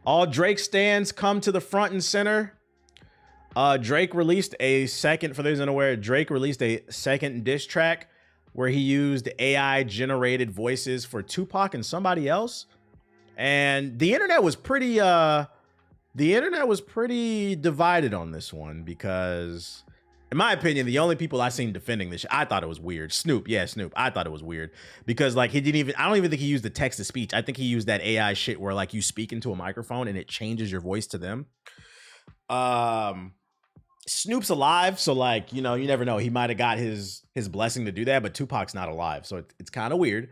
All Drake stands come to the front and center. Drake released a second, for those unaware, Drake released a second diss track where he used AI generated voices for Tupac and somebody else. And the internet was pretty divided on this one because, in my opinion, the only people I seen defending this shit, I thought it was weird. Snoop. I thought it was weird because like I don't even think he used the text to speech. I think he used that AI shit where like you speak into a microphone and it changes your voice to them. Snoop's alive, so like, you know, you never know. He might have got his blessing to do that, but Tupac's not alive, so it's kind of weird.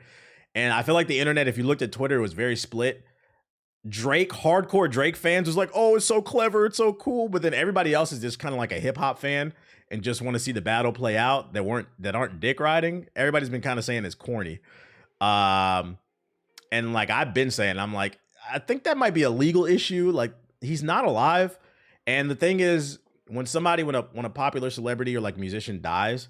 And I feel like the internet, if you looked at Twitter, it was very split. Hardcore Drake fans was like, oh, it's so clever, it's so cool. But then everybody else is just kind of like a hip hop fan and just want to see the battle play out that aren't dick riding. Everybody's been kind of saying it's corny. And like I've been saying, I'm like, I think that might be a legal issue. Like he's not alive. And the thing is, when a popular celebrity or like musician dies,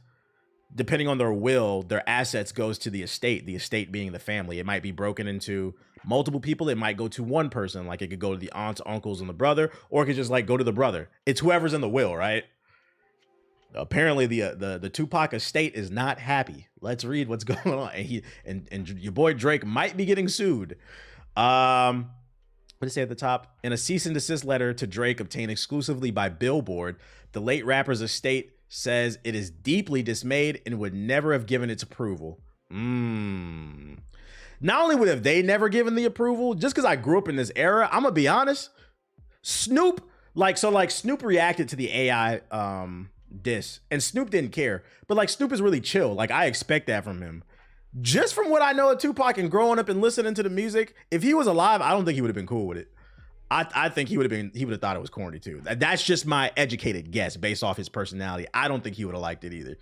depending on their will, their assets goes to the estate being the family. It might be broken into multiple people. It might go to one person. Like it could go to the aunts, uncles, and the brother, or it could just like go to the brother. It's whoever's in the will, right? Apparently the Tupac estate is not happy. Let's read what's going on. And your boy Drake might be getting sued. What did it say at the top? In a cease and desist letter to Drake obtained exclusively by Billboard, the late rapper's estate says it is deeply dismayed and would never have given its approval. Not only would have they never given the approval, just because I grew up in this era, I'm gonna be honest, Snoop reacted to the AI diss, and Snoop didn't care. But like Snoop is really chill. Like I expect that from him. Just from what I know of Tupac and growing up and listening to the music, if he was alive, I don't think he would have been cool with it. I think he would have thought it was corny too. That's just my educated guess based off his personality. I don't think he would have liked it either.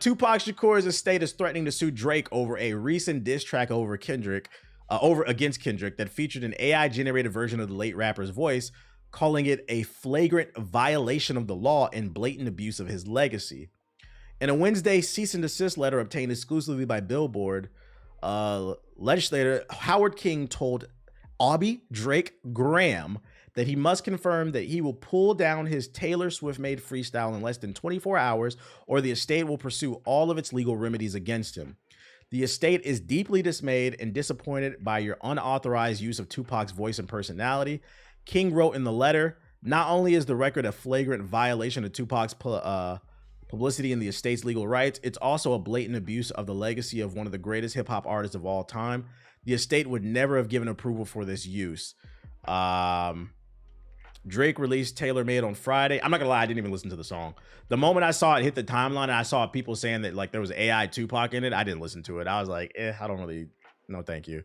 Tupac Shakur's estate is threatening to sue Drake over a recent diss track against Kendrick that featured an AI generated version of the late rapper's voice, calling it a flagrant violation of the law and blatant abuse of his legacy. In a Wednesday cease and desist letter obtained exclusively by Billboard, legislator Howard King told Aubrey Drake Graham that he must confirm that he will pull down his Taylor Swift-made freestyle in less than 24 hours, or the estate will pursue all of its legal remedies against him. The estate is deeply dismayed and disappointed by your unauthorized use of Tupac's voice and personality. King wrote in the letter, not only is the record a flagrant violation of Tupac's publicity and the estate's legal rights, it's also a blatant abuse of the legacy of one of the greatest hip-hop artists of all time. The estate would never have given approval for this use. Drake released Taylor Made on Friday. I'm not gonna lie, I didn't even listen to the song. The moment I saw it hit the timeline and I saw people saying that like there was AI Tupac in it, I didn't listen to it. I was like, I don't really, no thank you.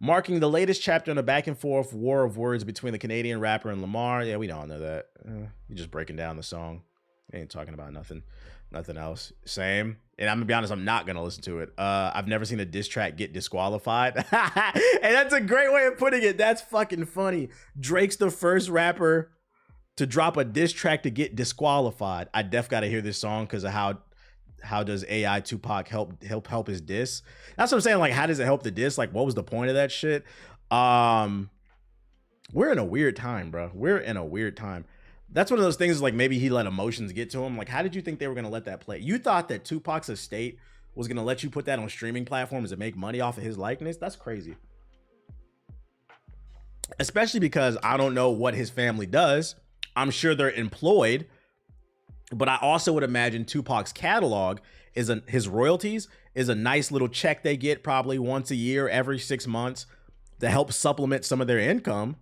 Marking the latest chapter in a back and forth war of words between the Canadian rapper and Lamar. Yeah, we don't know that. You're just breaking down the song. Ain't talking about nothing else. Same. And I'm gonna be honest, I'm not gonna listen to it. I've never seen a diss track get disqualified. And that's a great way of putting it. That's fucking funny. Drake's the first rapper to drop a diss track to get disqualified. I def gotta hear this song because of how does AI Tupac help his diss? That's what I'm saying. Like, how does it help the diss? Like, what was the point of that shit? We're in a weird time, bro. We're in a weird time. That's one of those things, like maybe he let emotions get to him. Like, how did you think they were going to let that play? You thought that Tupac's estate was going to let you put that on streaming platforms and make money off of his likeness? That's crazy. Especially because I don't know what his family does. I'm sure they're employed. But I also would imagine Tupac's catalog his royalties is a nice little check they get probably once a year, every 6 months, to help supplement some of their income.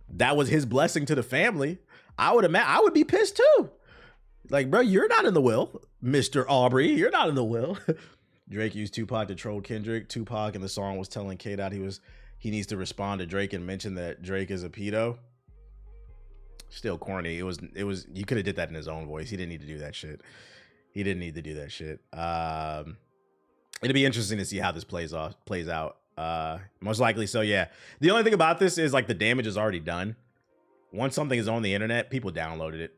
That was his blessing to the family. I would be pissed too. Like, bro, you're not in the will, Mr. Aubrey. You're not in the will. Drake used Tupac to troll Kendrick. Tupac in the song was telling K-Dot he needs to respond to Drake and mention that Drake is a pedo. Still corny. It was you could have did that in his own voice. He didn't need to do that shit. It'll be interesting to see how this plays out. Most likely so, yeah. The only thing about this is like the damage is already done. Once something is on the internet, people downloaded it.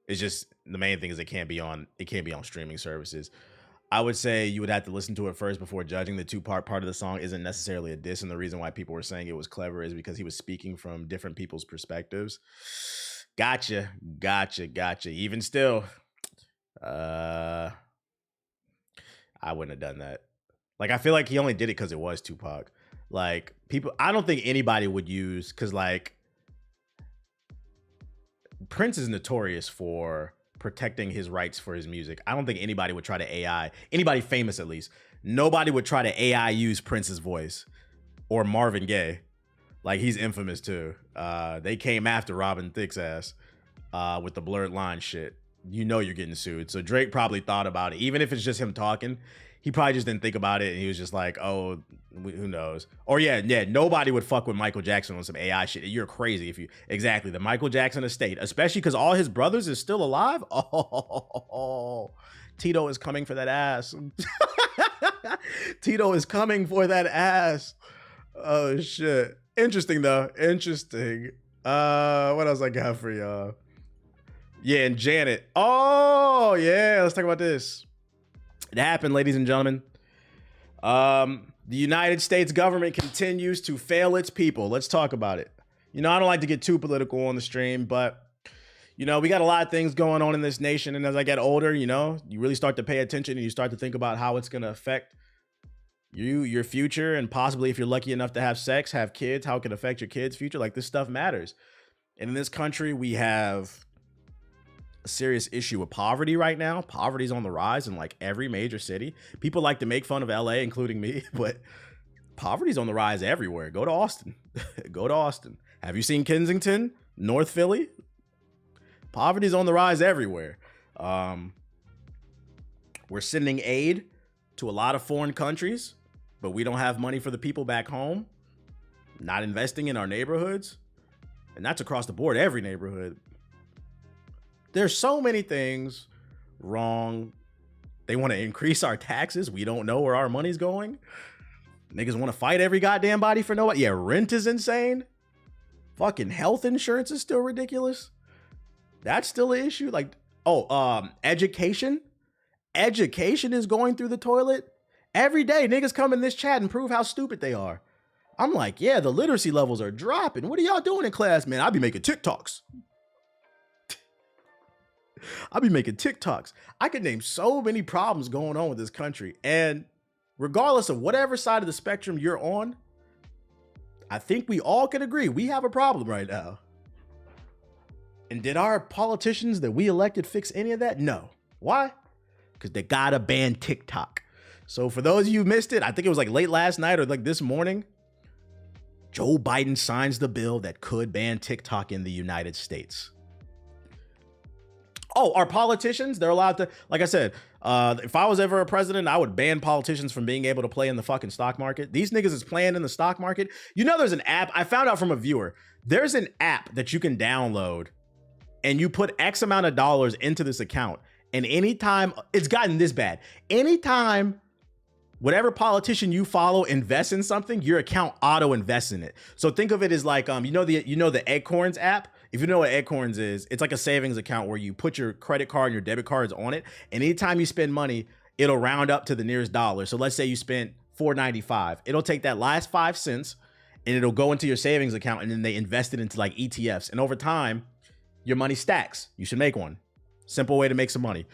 It's just the main thing is it can't be on streaming services. I would say you would have to listen to it first before judging. The two-part of the song isn't necessarily a diss, and the reason why people were saying it was clever is because he was speaking from different people's perspectives. Gotcha. Even still, I wouldn't have done that. Like, I feel like he only did it because it was Tupac. Like, people, I don't think anybody would use, because like Prince is notorious for protecting his rights for his music. I don't think anybody would try to AI, anybody famous at least, nobody would try to AI use Prince's voice or Marvin Gaye. Like, he's infamous too. They came after Robin Thicke's ass with the blurred line shit. You know you're getting sued. So Drake probably thought about it. Even if it's just him talking, he probably just didn't think about it. And he was just like, oh, who knows? Or yeah, nobody would fuck with Michael Jackson on some AI shit. You're crazy if you, exactly, the Michael Jackson estate, especially because all his brothers is still alive. Oh, Tito is coming for that ass. Tito is coming for that ass. Oh shit. Interesting though. Interesting. What else I got for y'all? Yeah, and Janet. Oh yeah, let's talk about this. It happened, ladies and gentlemen. The United States government continues to fail its people. Let's talk about it. You know, I don't like to get too political on the stream, but you know, we got a lot of things going on in this nation. And as I get older, you know, you really start to pay attention and you start to think about how it's going to affect you, your future, and possibly if you're lucky enough to have sex, have kids, how it can affect your kids' future. Like, this stuff matters. And in this country, we have a serious issue with poverty right now. Poverty's on the rise in like every major city. People like to make fun of LA, including me, but poverty's on the rise everywhere. Go to Austin. Go to Austin. Have you seen Kensington, North Philly? Poverty's on the rise everywhere. We're sending aid to a lot of foreign countries, but we don't have money for the people back home. Not investing in our neighborhoods. And that's across the board, every neighborhood. There's so many things wrong. They want to increase our taxes. We don't know where our money's going. Niggas want to fight every goddamn body for nobody. Yeah, rent is insane. Fucking health insurance is still ridiculous. That's still an issue. Like, education. Education is going through the toilet. Every day, niggas come in this chat and prove how stupid they are. I'm like, yeah, the literacy levels are dropping. What are y'all doing in class, man? I be making TikToks. I could name so many problems going on with this country. And regardless of whatever side of the spectrum you're on, I think we all can agree we have a problem right now. And did our politicians that we elected fix any of that? No. Why? Because they gotta ban TikTok. So for those of you who missed it, I think it was like late last night or like this morning, Joe Biden signs the bill that could ban TikTok in the United States. Oh, our politicians, they're allowed to, like I said, if I was ever a president, I would ban politicians from being able to play in the fucking stock market. These niggas is playing in the stock market. You know, there's an app, I found out from a viewer, there's an app that you can download and you put X amount of dollars into this account. And anytime, it's gotten this bad, anytime whatever politician you follow invests in something, your account auto invests in it. So think of it as like, you know the Acorns app? If you know what Acorns is, it's like a savings account where you put your credit card and your debit cards on it. And anytime you spend money, it'll round up to the nearest dollar. So let's say you spent $4.95. It'll take that last 5 cents and it'll go into your savings account, and then they invest it into like ETFs. And over time, your money stacks. You should make one. Simple way to make some money.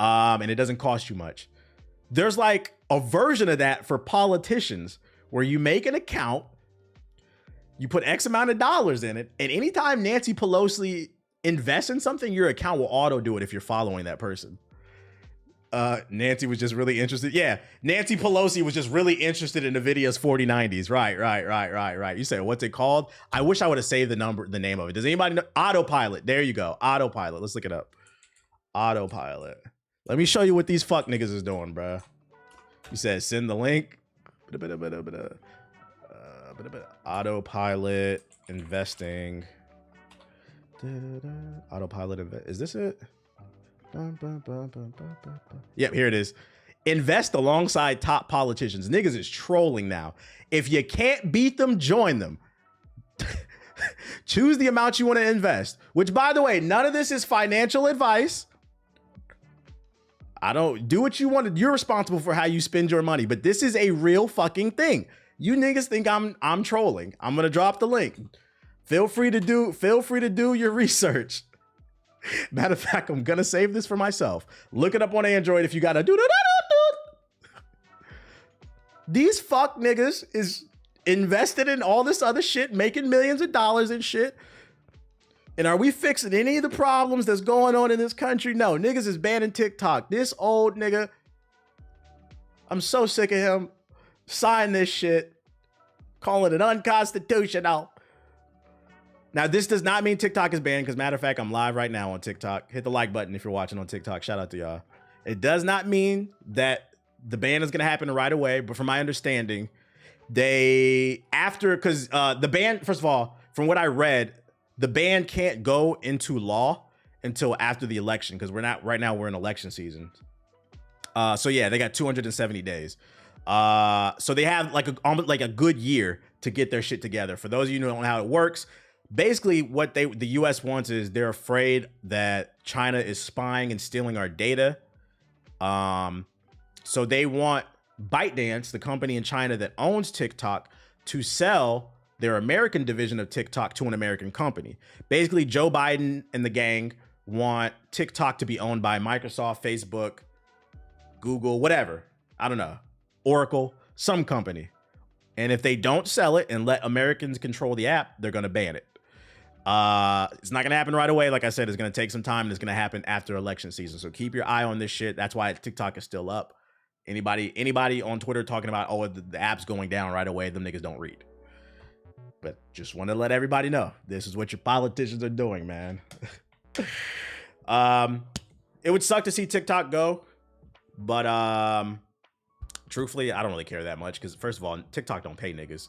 And it doesn't cost you much. There's like a version of that for politicians where you make an account, you put X amount of dollars in it, and anytime Nancy Pelosi invests in something, your account will auto do it if you're following that person. Nancy was just really interested. Yeah, Nancy Pelosi was just really interested in the videos 4090s. Right. You say, what's it called? I wish I would have saved the name of it. Does anybody know? Autopilot. There you go. Autopilot. Let's look it up. Autopilot. Let me show you what these fuck niggas is doing, bruh. You said send the link. Autopilot investing. Autopilot invest. Is this it? Yep, here it is. Invest alongside top politicians. Niggas is trolling now. If you can't beat them, join them. Choose the amount you want to invest. Which, by the way, none of this is financial advice. I don't do what you want. You're responsible for how you spend your money, but this is a real fucking thing. You niggas think I'm trolling. I'm gonna drop the link. Feel free to do your research. Matter of fact, I'm gonna save this for myself. Look it up on Android if you gotta do. These fuck niggas is invested in all this other shit, making millions of dollars and shit. And are we fixing any of the problems that's going on in this country? No, niggas is banning TikTok. This old nigga, I'm so sick of him. Sign this shit, calling it unconstitutional. Now, this does not mean TikTok is banned, because matter of fact, I'm live right now on TikTok. Hit the like button if you're watching on TikTok. Shout out to y'all. It does not mean that the ban is going to happen right away, but from my understanding, the ban, first of all, from what I read, the ban can't go into law until after the election, because right now we're in election season. So yeah, they got 270 days. So they have almost like a good year to get their shit together. For those of you who don't know how it works, basically what the US wants is they're afraid that China is spying and stealing our data. So they want ByteDance, the company in China that owns TikTok, to sell their American division of TikTok to an American company. Basically, Joe Biden and the gang want TikTok to be owned by Microsoft, Facebook, Google, whatever. I don't know. Oracle, some company. And if they don't sell it and let Americans control the app, they're going to ban it. It's not going to happen right away. Like I said, it's going to take some time, and it's going to happen after election season. So keep your eye on this shit. That's why TikTok is still up. Anybody on Twitter talking about, oh, the app's going down right away, them niggas don't read. But just want to let everybody know, this is what your politicians are doing, man. It would suck to see TikTok go, but truthfully, I don't really care that much, because first of all, TikTok don't pay niggas.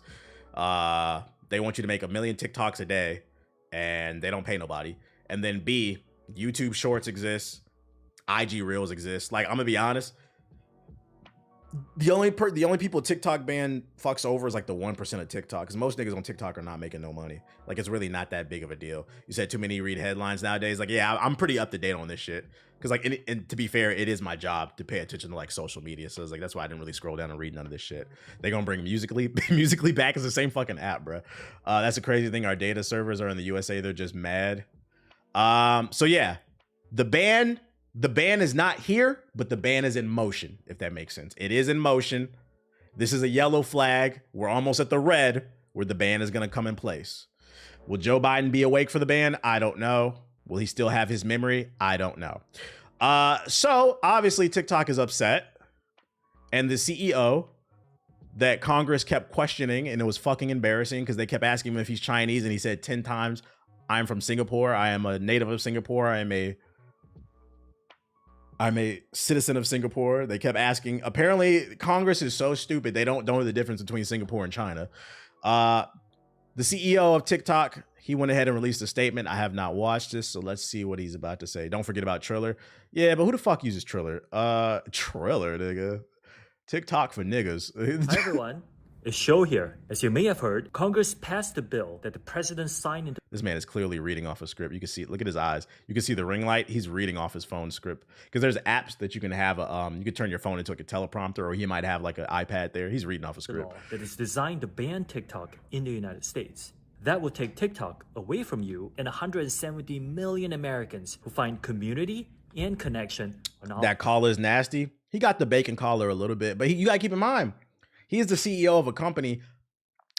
They want you to make 1 million TikToks a day, and they don't pay nobody. And then B, YouTube Shorts exists, IG Reels exists. Like, I'm gonna be honest, the only people TikTok ban fucks over is like the 1% of TikTok, because most niggas on TikTok are not making no money. Like, it's really not that big of a deal. You said too many read headlines nowadays. Like, yeah, I'm pretty up to date on this shit, because like, and to be fair, it is my job to pay attention to like social media. So it's like, that's why I didn't really scroll down and read none of this shit. They gonna bring Musically back as the same fucking app, bro. That's a crazy thing. Our data servers are in the USA. They're just mad. So yeah, the ban is not here, but the ban is in motion, if that makes sense. It is in motion. This is a yellow flag. We're almost at the red, where the ban is going to come in place. Will Joe Biden be awake for the ban? I don't know. Will he still have his memory? I don't know. So obviously TikTok is upset. And the CEO that Congress kept questioning, and it was fucking embarrassing, because they kept asking him if he's Chinese, and he said 10 times, I'm from Singapore. I am a native of Singapore. I'm a citizen of Singapore. They kept asking. Apparently, Congress is so stupid, they don't know the difference between Singapore and China. The CEO of TikTok, he went ahead and released a statement. I have not watched this, so let's see what he's about to say. Don't forget about Triller. Yeah, but who the fuck uses Triller? Triller, nigga. TikTok for niggas. Hi, everyone. It's Show here. As you may have heard, Congress passed a bill that the president signed into... This man is clearly reading off a script. You can see, look at his eyes. You can see the ring light. He's reading off his phone script. Because there's apps that you can have, you can turn your phone into like a teleprompter, or he might have like an iPad there. He's reading off a script. ...that is designed to ban TikTok in the United States. That will take TikTok away from you and 170 million Americans who find community and connection on... That collar is nasty. He got the bacon collar a little bit, but you got to keep in mind, he is the CEO of a company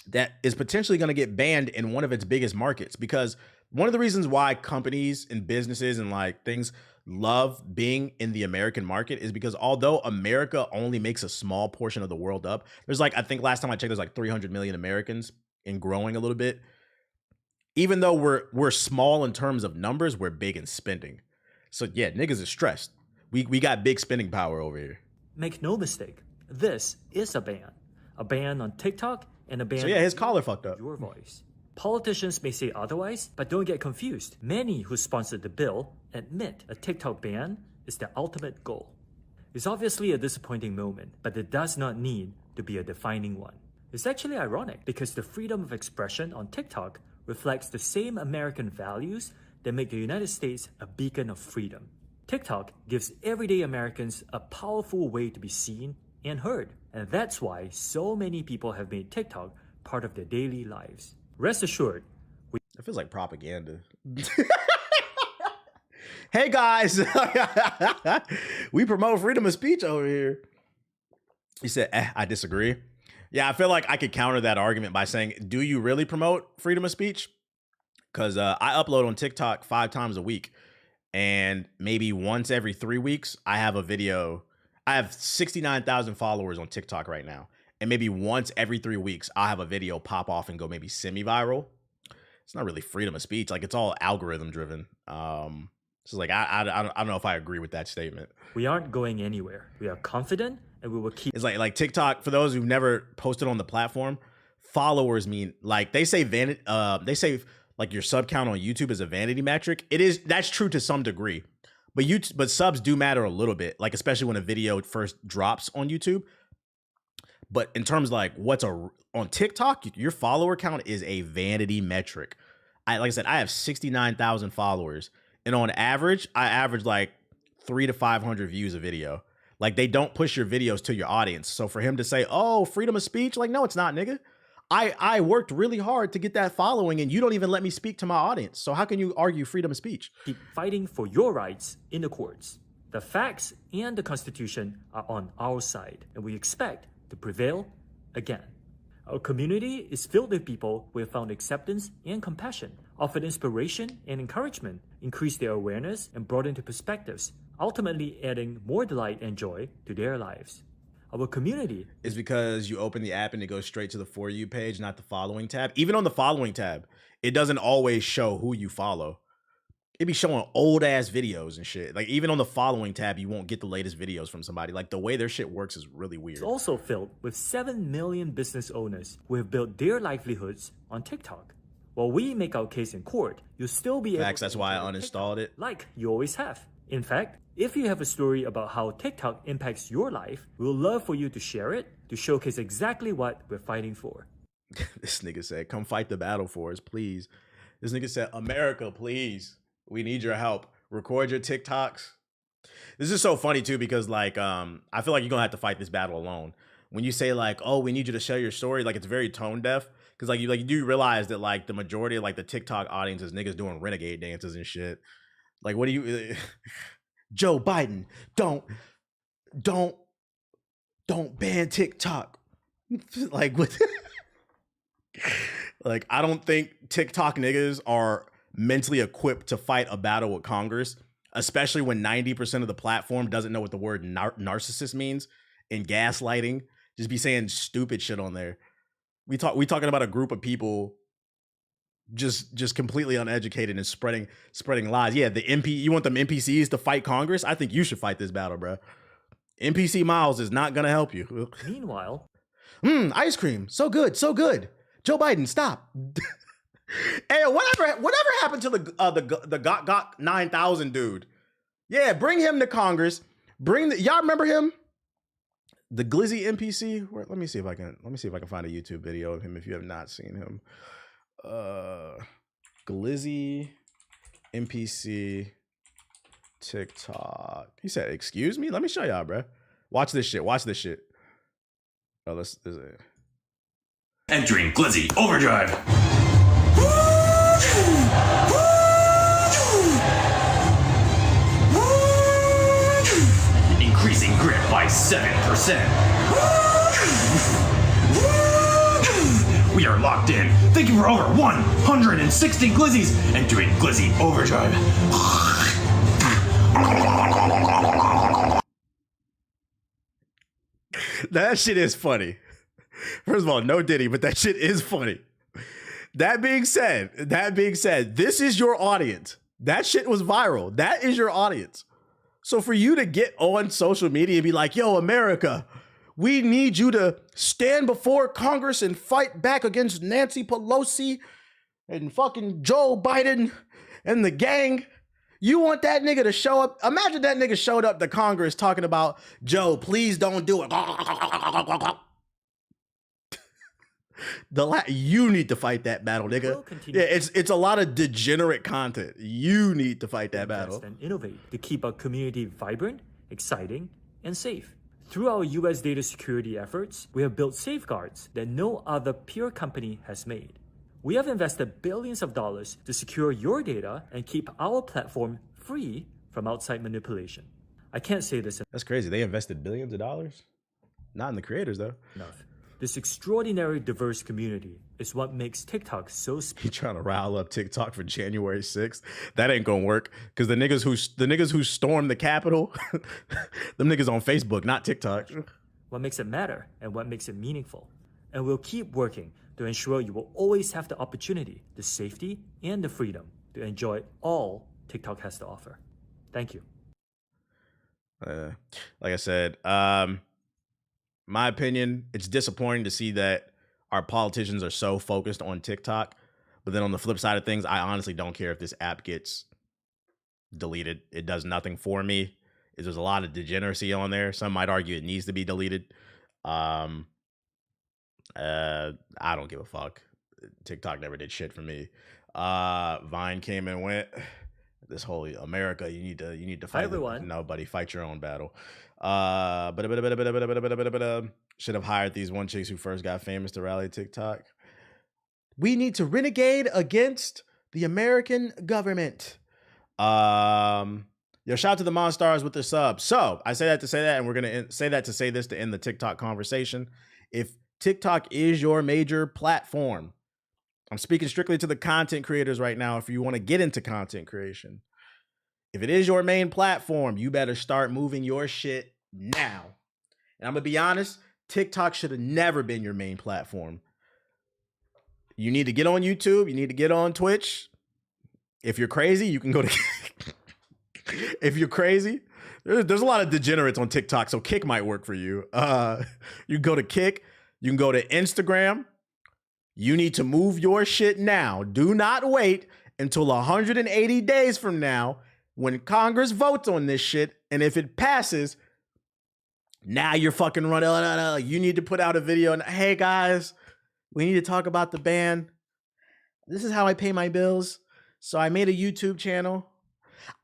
that is potentially going to get banned in one of its biggest markets, because one of the reasons why companies and businesses and like things love being in the American market is because although America only makes a small portion of the world up, there's like, I think last time I checked, there's like 300 million Americans and growing a little bit. Even though we're small in terms of numbers, we're big in spending. So yeah, niggas is stressed. We got big spending power over here. Make no mistake, this is a ban. A ban on TikTok and a ban... So yeah, his collar fucked up. ...your voice. Politicians may say otherwise, but don't get confused. Many who sponsored the bill admit a TikTok ban is their ultimate goal. It's obviously a disappointing moment, but it does not need to be a defining one. It's actually ironic, because the freedom of expression on TikTok reflects the same American values that make the United States a beacon of freedom. TikTok gives everyday Americans a powerful way to be seen and heard. And that's why so many people have made TikTok part of their daily lives. Rest assured, it feels like propaganda. Hey guys, we promote freedom of speech over here. He said, I disagree. Yeah, I feel like I could counter that argument by saying, do you really promote freedom of speech? Because I upload on TikTok 5 times a week. And maybe once every 3 weeks, I have a video. I have 69,000 followers on TikTok right now. And maybe once every 3 weeks, I'll have a video pop off and go maybe semi-viral. It's not really freedom of speech. Like, it's all algorithm driven. So like, I don't know if I agree with that statement. We aren't going anywhere. We are confident and we will keep. It's like TikTok, for those who've never posted on the platform, followers mean, like, they say they say like your sub count on YouTube is a vanity metric. That's true to some degree. But subs do matter a little bit, like especially when a video first drops on YouTube. But in terms of like on TikTok, your follower count is a vanity metric. Like I said, I have 69,000 followers, and on average, I average like 300 to 500 views a video. Like, they don't push your videos to your audience. So for him to say, "Oh, freedom of speech," like, no, it's not, nigga. I worked really hard to get that following, and you don't even let me speak to my audience. So how can you argue freedom of speech? Keep fighting for your rights in the courts. The facts and the Constitution are on our side, and we expect to prevail again. Our community is filled with people who have found acceptance and compassion, offered inspiration and encouragement, increased their awareness, and broadened their perspectives, ultimately adding more delight and joy to their lives. Our community is because you open the app and it goes straight to the For You page, not the following tab. Even on the following tab, it doesn't always show who you follow. It be showing old ass videos and shit. Like, even on the following tab, you won't get the latest videos from somebody. Like, the way their shit works is really weird. It's also filled with 7 million business owners who have built their livelihoods on TikTok. While we make our case in court, you'll still be able to. That's why I uninstalled it. Like you always have. In fact, if you have a story about how TikTok impacts your life, we'll love for you to share it to showcase exactly what we're fighting for. This nigga said, "Come fight the battle for us, please." This nigga said, "America, please. We need your help. Record your TikToks." This is so funny too, because like, I feel like you're gonna have to fight this battle alone. When you say like, "Oh, we need you to share your story," like, it's very tone deaf. Cause like you do realize that like the majority of like the TikTok audience is niggas doing renegade dances and shit. Like, what do you, Joe Biden, don't ban TikTok. Like, what? Like, I don't think TikTok niggas are mentally equipped to fight a battle with Congress, especially when 90% of the platform doesn't know what the word narcissist means, and gaslighting. Just be saying stupid shit on there. We talking about a group of people just completely uneducated and spreading lies. Yeah, you want them NPCs to fight Congress? I think you should fight this battle, bro. NPC Miles is not gonna help you. Meanwhile, ice cream, so good, so good. Joe Biden, stop. Hey, whatever happened to the Gok 9000 dude? Yeah, bring him to Congress. Y'all remember him? The Glizzy NPC. Let me see if I can find a YouTube video of him if you have not seen him. Glizzy NPC TikTok. He said, "Excuse me." Let me show y'all, bro. Watch this shit. Oh, this is it. Entering Glizzy Overdrive. Increasing grip by 7%. We are locked in. Thank you for over 160 Glizzies entering Glizzy Overdrive. That shit is funny. First of all, no Diddy, but that shit is funny. That being said, this is your audience. That shit was viral. That is your audience. So for you to get on social media and be like, "Yo, America, we need you to stand before Congress and fight back against Nancy Pelosi and fucking Joe Biden and the gang." You want that nigga to show up? Imagine that nigga showed up to Congress talking about, "Joe, please don't do it." You need to fight that battle, We'll nigga. continue Yeah, it's a lot of degenerate content. You need to fight that battle. and innovate to keep our community vibrant, exciting, and safe. Through our US data security efforts, we have built safeguards that no other peer company has made. We have invested billions of dollars to secure your data and keep our platform free from outside manipulation. I can't say this That's crazy. They invested billions of dollars? Not in the creators, though. enough. This extraordinary diverse community is what makes TikTok so He trying to rile up TikTok for January 6th. That ain't gonna work. Because the niggas who stormed the Capitol, them niggas on Facebook, not TikTok. what makes it matter and what makes it meaningful. And we'll keep working to ensure you will always have the opportunity, the safety, and the freedom to enjoy all TikTok has to offer. Thank you. Like I said, my opinion, it's disappointing to see that our politicians are so focused on TikTok. But then on the flip side of things, I honestly don't care if this app gets deleted. It does nothing for me. There's a lot of degeneracy on there. Some might argue it needs to be deleted. I don't give a fuck. TikTok never did shit for me. Vine came and went. This whole America, you need to fight. Hi, everyone. No, buddy, fight your own battle. Should have hired these one chicks who first got famous to rally TikTok. We need to renegade against the American government. Yo, shout out to the Monstars with the sub. So I say that to say that, and we're gonna say that to say this to end the TikTok conversation. If TikTok is your major platform, I'm speaking strictly to the content creators right now. If you want to get into content creation, if it is your main platform, you better start moving your shit now. And I'm gonna be honest, TikTok should have never been your main platform. You need to get on YouTube. You need to get on Twitch. If you're crazy, you can go to. If you're crazy, there's a lot of degenerates on TikTok, so Kick might work for you. You can go to Kick. You can go to Instagram. You need to move your shit now. Do not wait until 180 days from now when Congress votes on this shit. And if it passes, now you're fucking running. You need to put out a video and, hey guys, we need to talk about the ban. This is how I pay my bills. So I made a YouTube channel.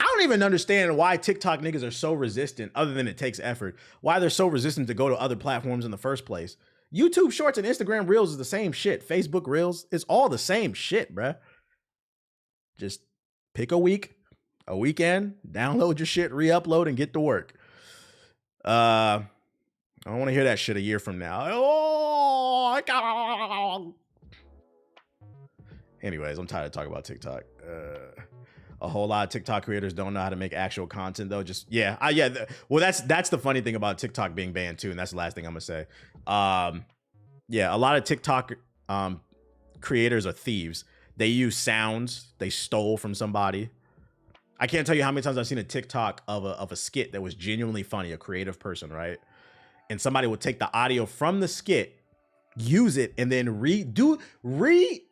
I don't even understand why TikTok niggas are so resistant, other than it takes effort, why they're so resistant to go to other platforms in the first place. YouTube Shorts and Instagram Reels is the same shit. Facebook Reels, it's all the same shit, bruh. Just pick a weekend, download your shit, re-upload, and get to work. I don't want to hear that shit a year from now. Oh, God. Anyways, I'm tired of talking about TikTok. A whole lot of TikTok creators don't know how to make actual content, though. Well, that's the funny thing about TikTok being banned too, and that's the last thing I'm gonna say. A lot of TikTok creators are thieves. They use sounds they stole from somebody. I can't tell you how many times I've seen a TikTok of a skit that was genuinely funny, a creative person, right? And somebody would take the audio from the skit, use it, and then recreate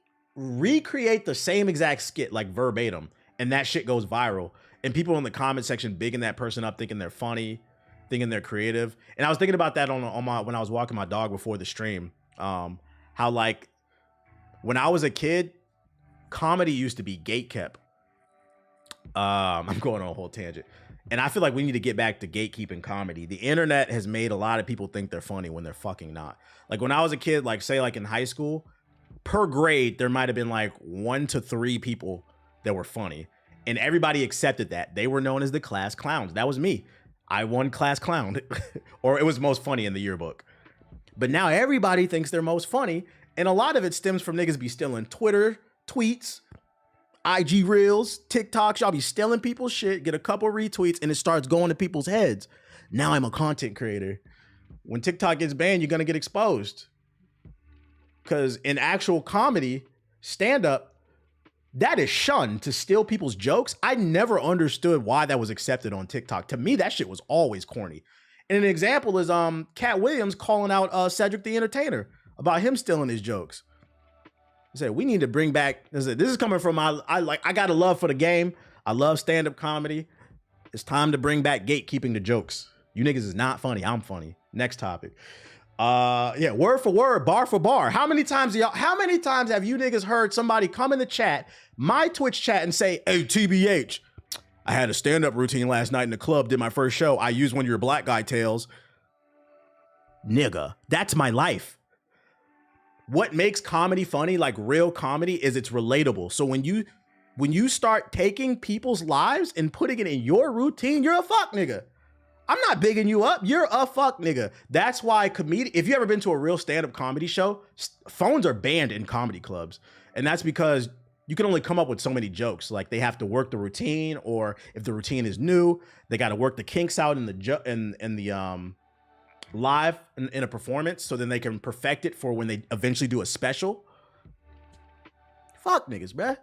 the same exact skit, like verbatim. And that shit goes viral. And people in the comment section bigging that person up, thinking they're funny, thinking they're creative. And I was thinking about that when I was walking my dog before the stream. How like when I was a kid, comedy used to be gatekept. I'm going on a whole tangent. And I feel like we need to get back to gatekeeping comedy. The internet has made a lot of people think they're funny when they're fucking not. Like when I was a kid, like say like in high school, per grade, there might have been like 1 to 3 people that were funny, and everybody accepted that. They were known as the class clowns. That was me. I won class clown, or it was most funny in the yearbook. But now everybody thinks they're most funny, and a lot of it stems from niggas be stealing Twitter tweets, IG Reels, TikToks. Y'all be stealing people's shit, get a couple retweets, and it starts going to people's heads. Now I'm a content creator. When TikTok gets banned, you're gonna get exposed. Because in actual comedy, stand-up, that is shunned to steal people's jokes. I never understood why that was accepted on TikTok. To me, that shit was always corny. And an example is Cat Williams calling out Cedric the Entertainer about him stealing his jokes. He said, we need to bring back, this is coming from I got a love for the game. I love stand-up comedy. It's time to bring back gatekeeping the jokes. You niggas is not funny. I'm funny. Next topic. Yeah, word for word, bar for bar. How many times have you niggas heard somebody come in the chat, my Twitch chat, and say, hey, TBH, I had a stand-up routine last night in the club, did my first show. I used one of your black guy tales. Nigga, that's my life. What makes comedy funny, like real comedy, is it's relatable. So when you start taking people's lives and putting it in your routine, you're a fuck nigga. I'm not bigging you up. You're a fuck nigga. That's why if you ever been to a real stand-up comedy show, phones are banned in comedy clubs. And that's because you can only come up with so many jokes. Like they have to work the routine, or if the routine is new, they got to work the kinks out in the live in a performance, so then they can perfect it for when they eventually do a special. Fuck niggas, bruh.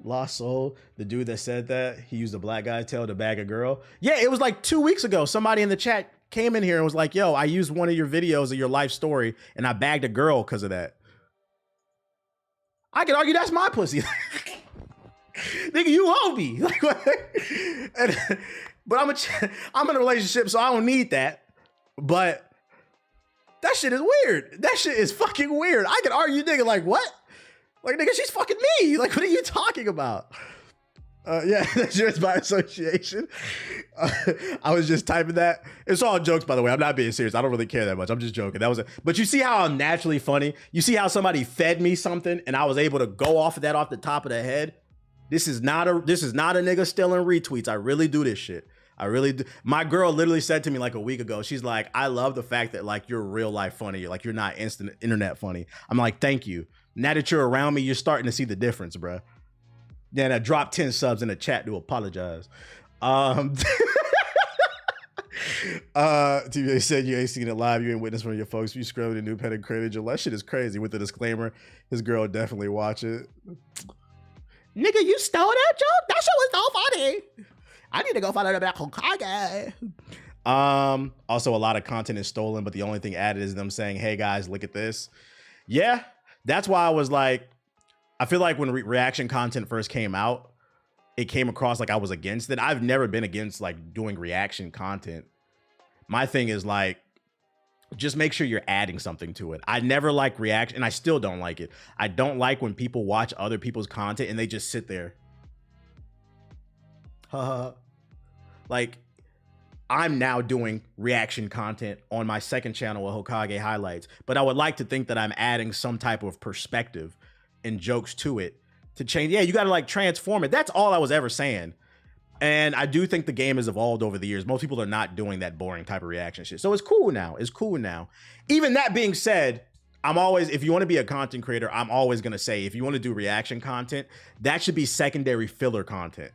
Lost Soul, the dude that said that, he used a black guy's tail to bag a girl. Yeah, it was like 2 weeks ago. Somebody in the chat came in here and was like, yo, I used one of your videos of your life story and I bagged a girl because of that. I could argue that's my pussy. Nigga, you owe me. But I'm in a relationship, so I don't need that. But that shit is weird. That shit is fucking weird. I could argue, nigga, like, what? Like, nigga, she's fucking me. Like, what are you talking about? Yeah, that's yours by association. I was just typing that. It's all jokes, by the way. I'm not being serious. I don't really care that much. I'm just joking. That was it. But you see how I'm naturally funny? You see how somebody fed me something and I was able to go off of that off the top of the head? This is not a nigga stealing retweets. I really do this shit. I really do. My girl literally said to me like a week ago, she's like, I love the fact that like you're real life funny. Like you're not instant internet funny. I'm like, thank you. Now that you're around me, you're starting to see the difference, bro. Then I dropped 10 subs in the chat to apologize. TVA said you ain't seen it live. You ain't witnessed one of your folks. You scrubbing a new pen and credit. That shit is crazy. With the disclaimer, his girl would definitely watch it. Nigga, you stole that joke? That shit was so funny. I need to go find out about Hokage. Also, a lot of content is stolen, but the only thing added is them saying, hey guys, look at this. Yeah, that's why I was like, I feel like when reaction content first came out, it came across like I was against it. I've never been against like doing reaction content. My thing is like, just make sure you're adding something to it. I never like reaction, and I still don't like it. I don't like when people watch other people's content and they just sit there. Like, I'm now doing reaction content on my second channel of Hokage Highlights, but I would like to think that I'm adding some type of perspective and jokes to it to change. Yeah, you got to like transform it. That's all I was ever saying. And I do think the game has evolved over the years. Most people are not doing that boring type of reaction shit. So it's cool now. It's cool now. Even that being said, I'm always, if you want to be a content creator, I'm always going to say, if you want to do reaction content, that should be secondary filler content.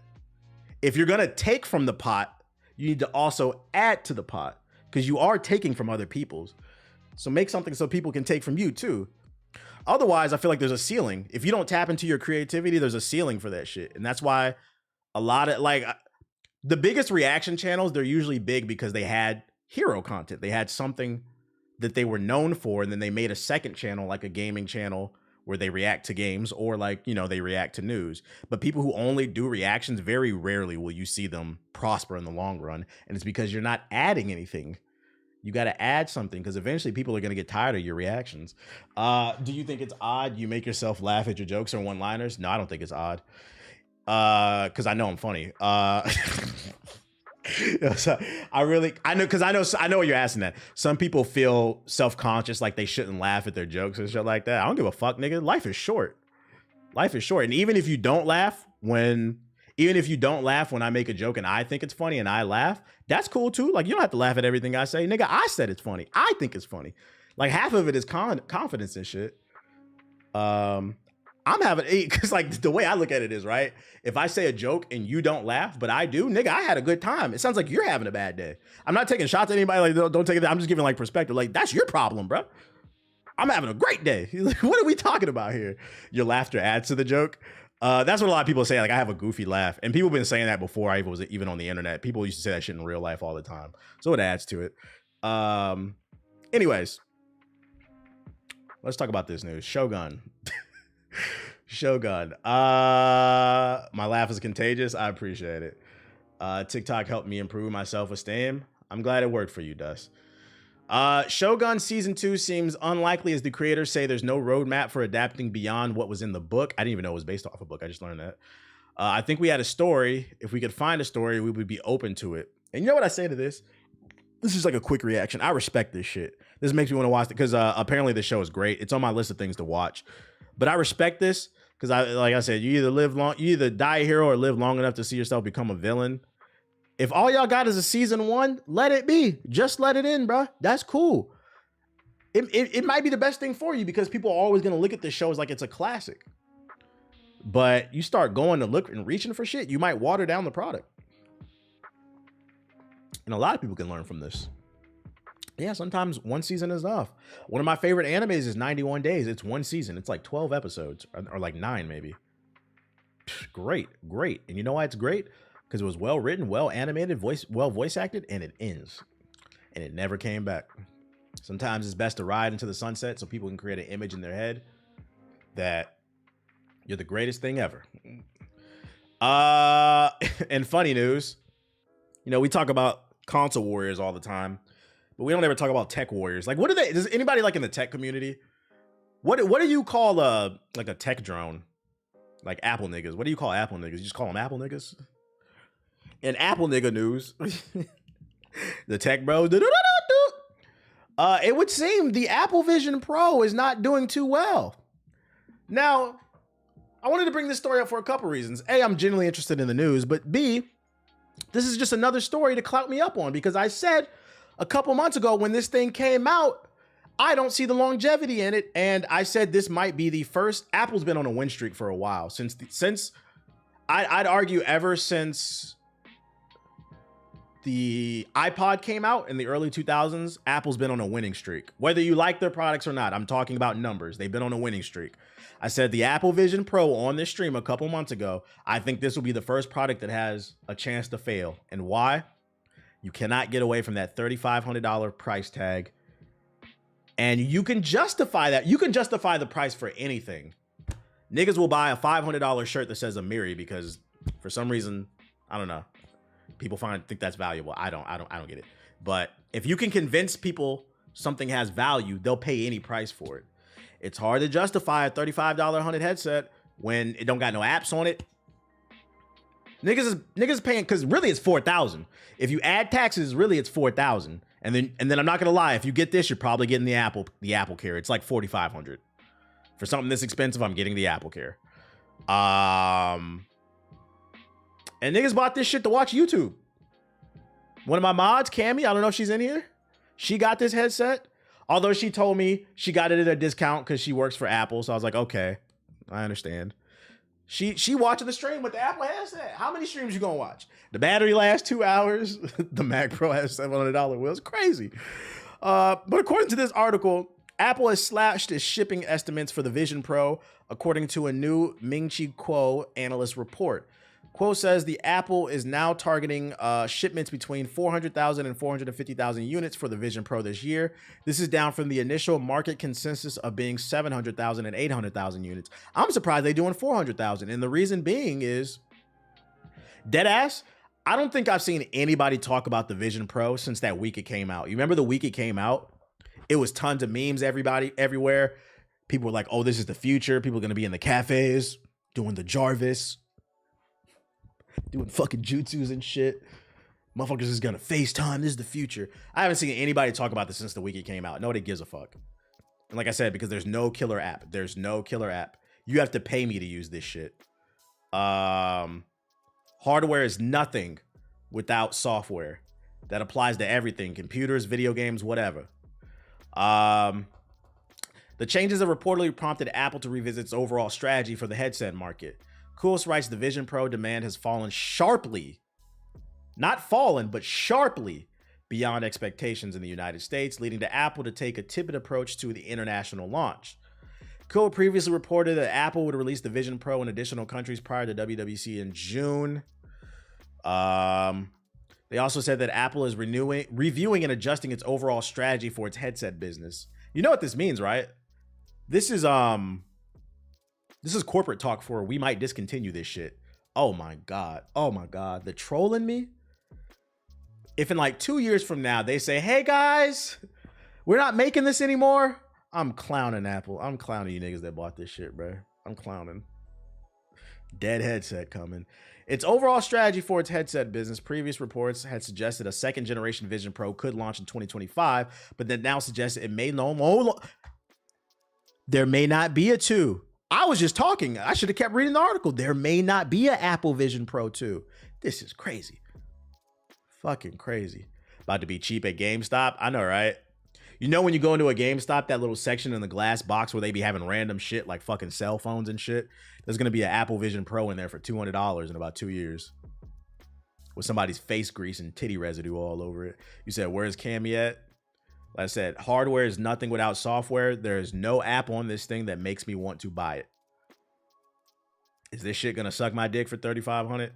If you're going to take from the pot, you need to also add to the pot, because you are taking from other people's. So make something so people can take from you too. Otherwise, I feel like there's a ceiling. If you don't tap into your creativity, there's a ceiling for that shit. And that's why a lot of like the biggest reaction channels, they're usually big because they had hero content. They had something that they were known for. And then they made a second channel, like a gaming channel, where they react to games, or like, you know, they react to news. But people who only do reactions, very rarely will you see them prosper in the long run. And it's because you're not adding anything. You got to add something, because eventually people are going to get tired of your reactions. Do you think it's odd you make yourself laugh at your jokes or one-liners? No, I don't think it's odd. Because I know I'm funny. So I know what you're asking that. Some people feel self-conscious, like they shouldn't laugh at their jokes and shit like that. I don't give a fuck, nigga. Life is short. Life is short. And even if you don't laugh when I make a joke and I think it's funny and I laugh, that's cool too. Like, you don't have to laugh at everything I say. Nigga, I said it's funny. I think it's funny. Like, half of it is confidence and shit. I'm having, because like the way I look at it is, right, if I say a joke and you don't laugh, but I do, nigga, I had a good time. It sounds like you're having a bad day. I'm not taking shots at anybody. Like, don't take it. I'm just giving like perspective. Like, that's your problem, bro. I'm having a great day. Like, what are we talking about here? Your laughter adds to the joke. That's what a lot of people say. Like, I have a goofy laugh, and people have been saying that before I was even on the internet. People used to say that shit in real life all the time. So it adds to it. Anyways, let's talk about this news. Shogun. Shogun. My laugh is contagious. I appreciate it. TikTok helped me improve my self-esteem. I'm glad it worked for you, Dust. Shogun season 2 seems unlikely as the creators say there's no roadmap for adapting beyond what was in the book. I didn't even know it was based off a book. I just learned that. I think we had a story. If we could find a story, we would be open to it. And you know what I say to this? This is like a quick reaction. I respect this shit. This makes me want to watch it because apparently the show is great. It's on my list of things to watch. But I respect this because like I said, you either die a hero or live long enough to see yourself become a villain. If all y'all got is a season 1, let it be. Just let it in, bro. That's cool. It might be the best thing for you because people are always going to look at this show as like it's a classic. But you start going to look and reaching for shit, you might water down the product. And a lot of people can learn from this. Yeah, sometimes one season is enough. One of my favorite animes is 91 Days. It's one season. It's like 12 episodes or like 9 maybe. Great. And you know why it's great? Because it was well written, well animated, voice acted, and it ends. And it never came back. Sometimes it's best to ride into the sunset so people can create an image in their head that you're the greatest thing ever. And funny news, you know, we talk about console warriors all the time, but we don't ever talk about tech warriors. Like, what are they? Does anybody like in the tech community? What do you call like a tech drone? Like Apple niggas. What do you call Apple niggas? You just call them Apple niggas? In Apple nigga news, the tech bros. It would seem the Apple Vision Pro is not doing too well. Now, I wanted to bring this story up for a couple reasons. A, I'm genuinely interested in the news, but B, this is just another story to clout me up on because I said a couple months ago when this thing came out, I don't see the longevity in it. And I said this might be the first. Apple's been on a win streak for a while since I'd argue ever since the iPod came out in the early 2000s, Apple's been on a winning streak. Whether you like their products or not, I'm talking about numbers. They've been on a winning streak. I said the Apple Vision Pro on this stream a couple months ago. I think this will be the first product that has a chance to fail. And why? You cannot get away from that $3,500 price tag. And you can justify that. You can justify the price for anything. Niggas will buy a $500 shirt that says Amiri because for some reason, I don't know. People think that's valuable. I don't get it. But if you can convince people something has value, they'll pay any price for it. It's hard to justify a $35 hunted headset when it don't got no apps on it. Niggas paying because really it's $4,000. If you add taxes, really it's $4,000. And then I'm not gonna lie, if you get this, you're probably getting the Apple Care. It's like $4,500. For something this expensive, I'm getting the Apple Care. And niggas bought this shit to watch YouTube. One of my mods, Cammy, I don't know if she's in here. She got this headset. Although she told me she got it at a discount because she works for Apple. So I was like, okay, I understand. She watching the stream with the Apple headset. How many streams you gonna watch? The battery lasts 2 hours. The Mac Pro has $700 wheels. Crazy. But according to this article, Apple has slashed its shipping estimates for the Vision Pro, according to a new Ming-Chi Kuo analyst report. Kuo says the Apple is now targeting shipments between 400,000 and 450,000 units for the Vision Pro this year. This is down from the initial market consensus of being 700,000 and 800,000 units. I'm surprised they're doing 400,000. And the reason being is, deadass, I don't think I've seen anybody talk about the Vision Pro since that week it came out. You remember the week it came out? It was tons of memes everywhere. People were like, oh, this is the future. People are going to be in the cafes doing the Jarvis, doing fucking jutsus and shit. Motherfuckers is gonna FaceTime. This is the future. I haven't seen anybody talk about this since the week it came out. Nobody gives a fuck. And like I said, because there's no killer app. There's no killer app. You have to pay me to use this shit. Hardware is nothing without software. That applies to everything. Computers, video games, whatever. The changes have reportedly prompted Apple to revisit its overall strategy for the headset market. Kuos writes the Vision Pro demand has fallen sharply, not fallen, but sharply beyond expectations in the United States, leading to Apple to take a tepid approach to the international launch. Kuo previously reported that Apple would release the Vision Pro in additional countries prior to WWDC in June. They also said that Apple is reviewing and adjusting its overall strategy for its headset business. You know what this means, right? This is corporate talk for we might discontinue this shit. Oh my God. Oh my God. The troll in me. If in like 2 years from now, they say, hey guys, We're not making this anymore. I'm clowning Apple. I'm clowning you niggas that bought this shit, bro. I'm clowning. Dead headset coming. Its overall strategy for its headset business, previous reports had suggested a second generation Vision Pro could launch in 2025, but then now suggested it may no more. There may not be a 2. I was just talking. I should have kept reading the article. There may not be an Apple Vision Pro 2. This is crazy. Fucking crazy. About to be cheap at GameStop. I know, right? You know when you go into a GameStop, that little section in the glass box where they be having random shit like fucking cell phones and shit? There's going to be an Apple Vision Pro in there for $200 in about 2 years. With somebody's face grease and titty residue all over it. You said, where's Cammy at? Like I said, hardware is nothing without software. There is no app on this thing that makes me want to buy it. Is this shit going to suck my dick for $3,500?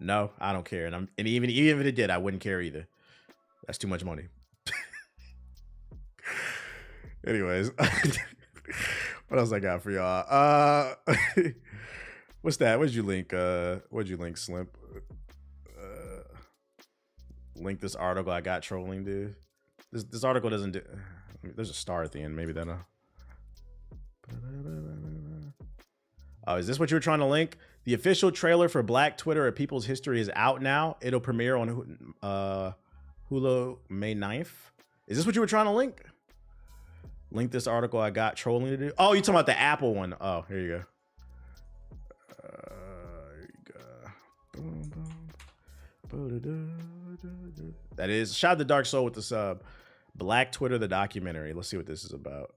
No, I don't care. And even if it did, I wouldn't care either. That's too much money. Anyways, what else I got for y'all? What's that? What'd you link? Slimp? Link this article I got trolling, dude. This article doesn't do. There's a star at the end. Maybe that'll. Oh, is this what you were trying to link? The official trailer for Black Twitter: A People's History is out now. It'll premiere on Hulu May 9th. Is this what you were trying to link? Link this article I got trolling to do. Oh, you talking about the Apple one? Oh, here you go. That is shout out to Dark Soul with the sub. Black Twitter, the documentary. Let's see what this is about.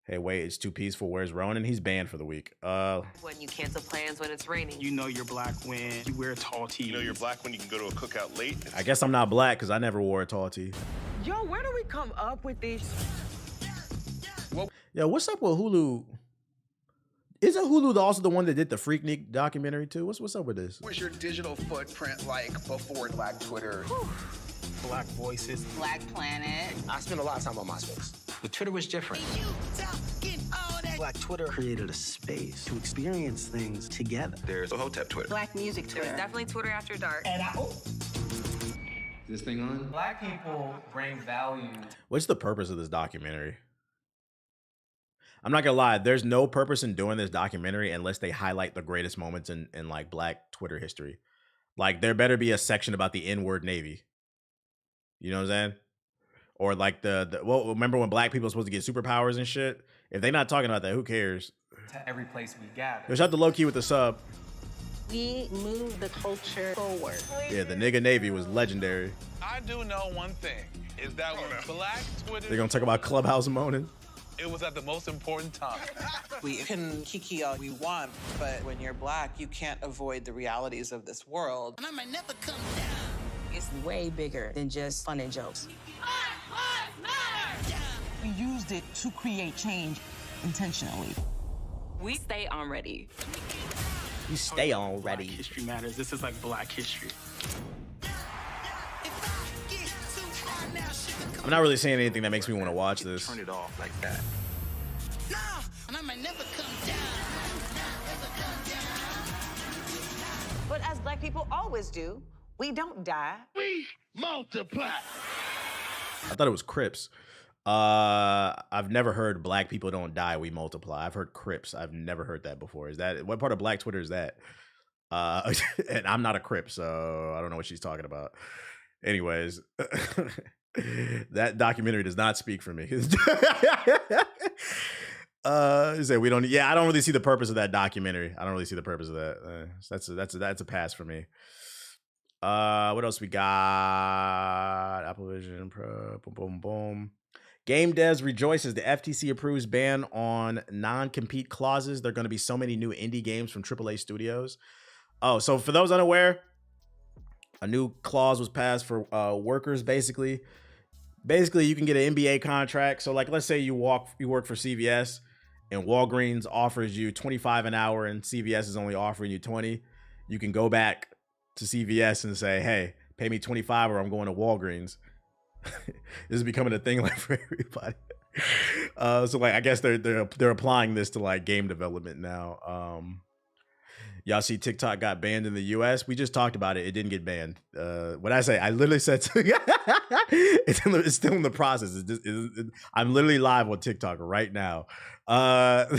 Hey, wait, it's too peaceful. Where's Ronan? He's banned for the week. When you cancel plans when it's raining. You know you're black when you wear a tall tee. You know you're black when you can go to a cookout late. I guess I'm not black because I never wore a tall tee. Yo, where do we come up with these? Yo, what's up with Hulu? Isn't Hulu also the one that did the Freaknik documentary too? What's up with this? What's your digital footprint like before Black Twitter? Black voices. Black Planet. I spent a lot of time on MySpace. But Twitter was different. Black Twitter created a space to experience things together. There's a Hotep Twitter. Black music Twitter. There's definitely Twitter after dark. This thing on? Black people bring value. What's the purpose of this documentary? I'm not gonna lie, there's no purpose in doing this documentary unless they highlight the greatest moments in like Black Twitter history. Like there better be a section about the N-word Navy. You know what I'm saying? Or like well, remember when black people were supposed to get superpowers and shit? If they're not talking about that, who cares? To every place we gather. Yo, shout out to Low-Key with the sub. We move the culture forward. Yeah, the nigga Navy was legendary. I do know one thing, is that when Black Twitter... They're gonna talk about Clubhouse moaning. It was at the most important time. We can kiki all we want, but when you're black, you can't avoid the realities of this world. And I might never come down. It's way bigger than just fun and jokes. We used it to create change intentionally. We stay on ready. You stay on ready. Black history matters. This is like Black history. I'm not really saying anything that makes me want to watch this. Turn it off like that. And I might never come down. But as black people always do, we don't die. We multiply. I thought it was Crips. I've never heard black people don't die, we multiply. I've heard Crips. I've never heard that before. Is that what part of Black Twitter is that? And I'm not a Crip, so I don't know what she's talking about. Anyways, that documentary does not speak for me. Say we don't. Yeah, I don't really see the purpose of that documentary. I don't really see the purpose of that. That's a pass for me. What else we got? Apple Vision Pro. Boom, boom, boom. Game Devs rejoices. The FTC approves ban on non-compete clauses. There are going to be so many new indie games from AAA studios. Oh, so for those unaware, a new clause was passed for workers. Basically, you can get an NBA contract. So, like, let's say you work for CVS, and Walgreens offers you $25 an hour, and CVS is only offering you $20. You can go back to CVS and say, "Hey, pay me $25, or I'm going to Walgreens." This is becoming a thing like for everybody. So like I guess they're applying this to like game development now. Y'all see TikTok got banned in the US? We just talked about it. It didn't get banned. What I say? I literally said it's still in the process. I'm literally live on TikTok right now. Let's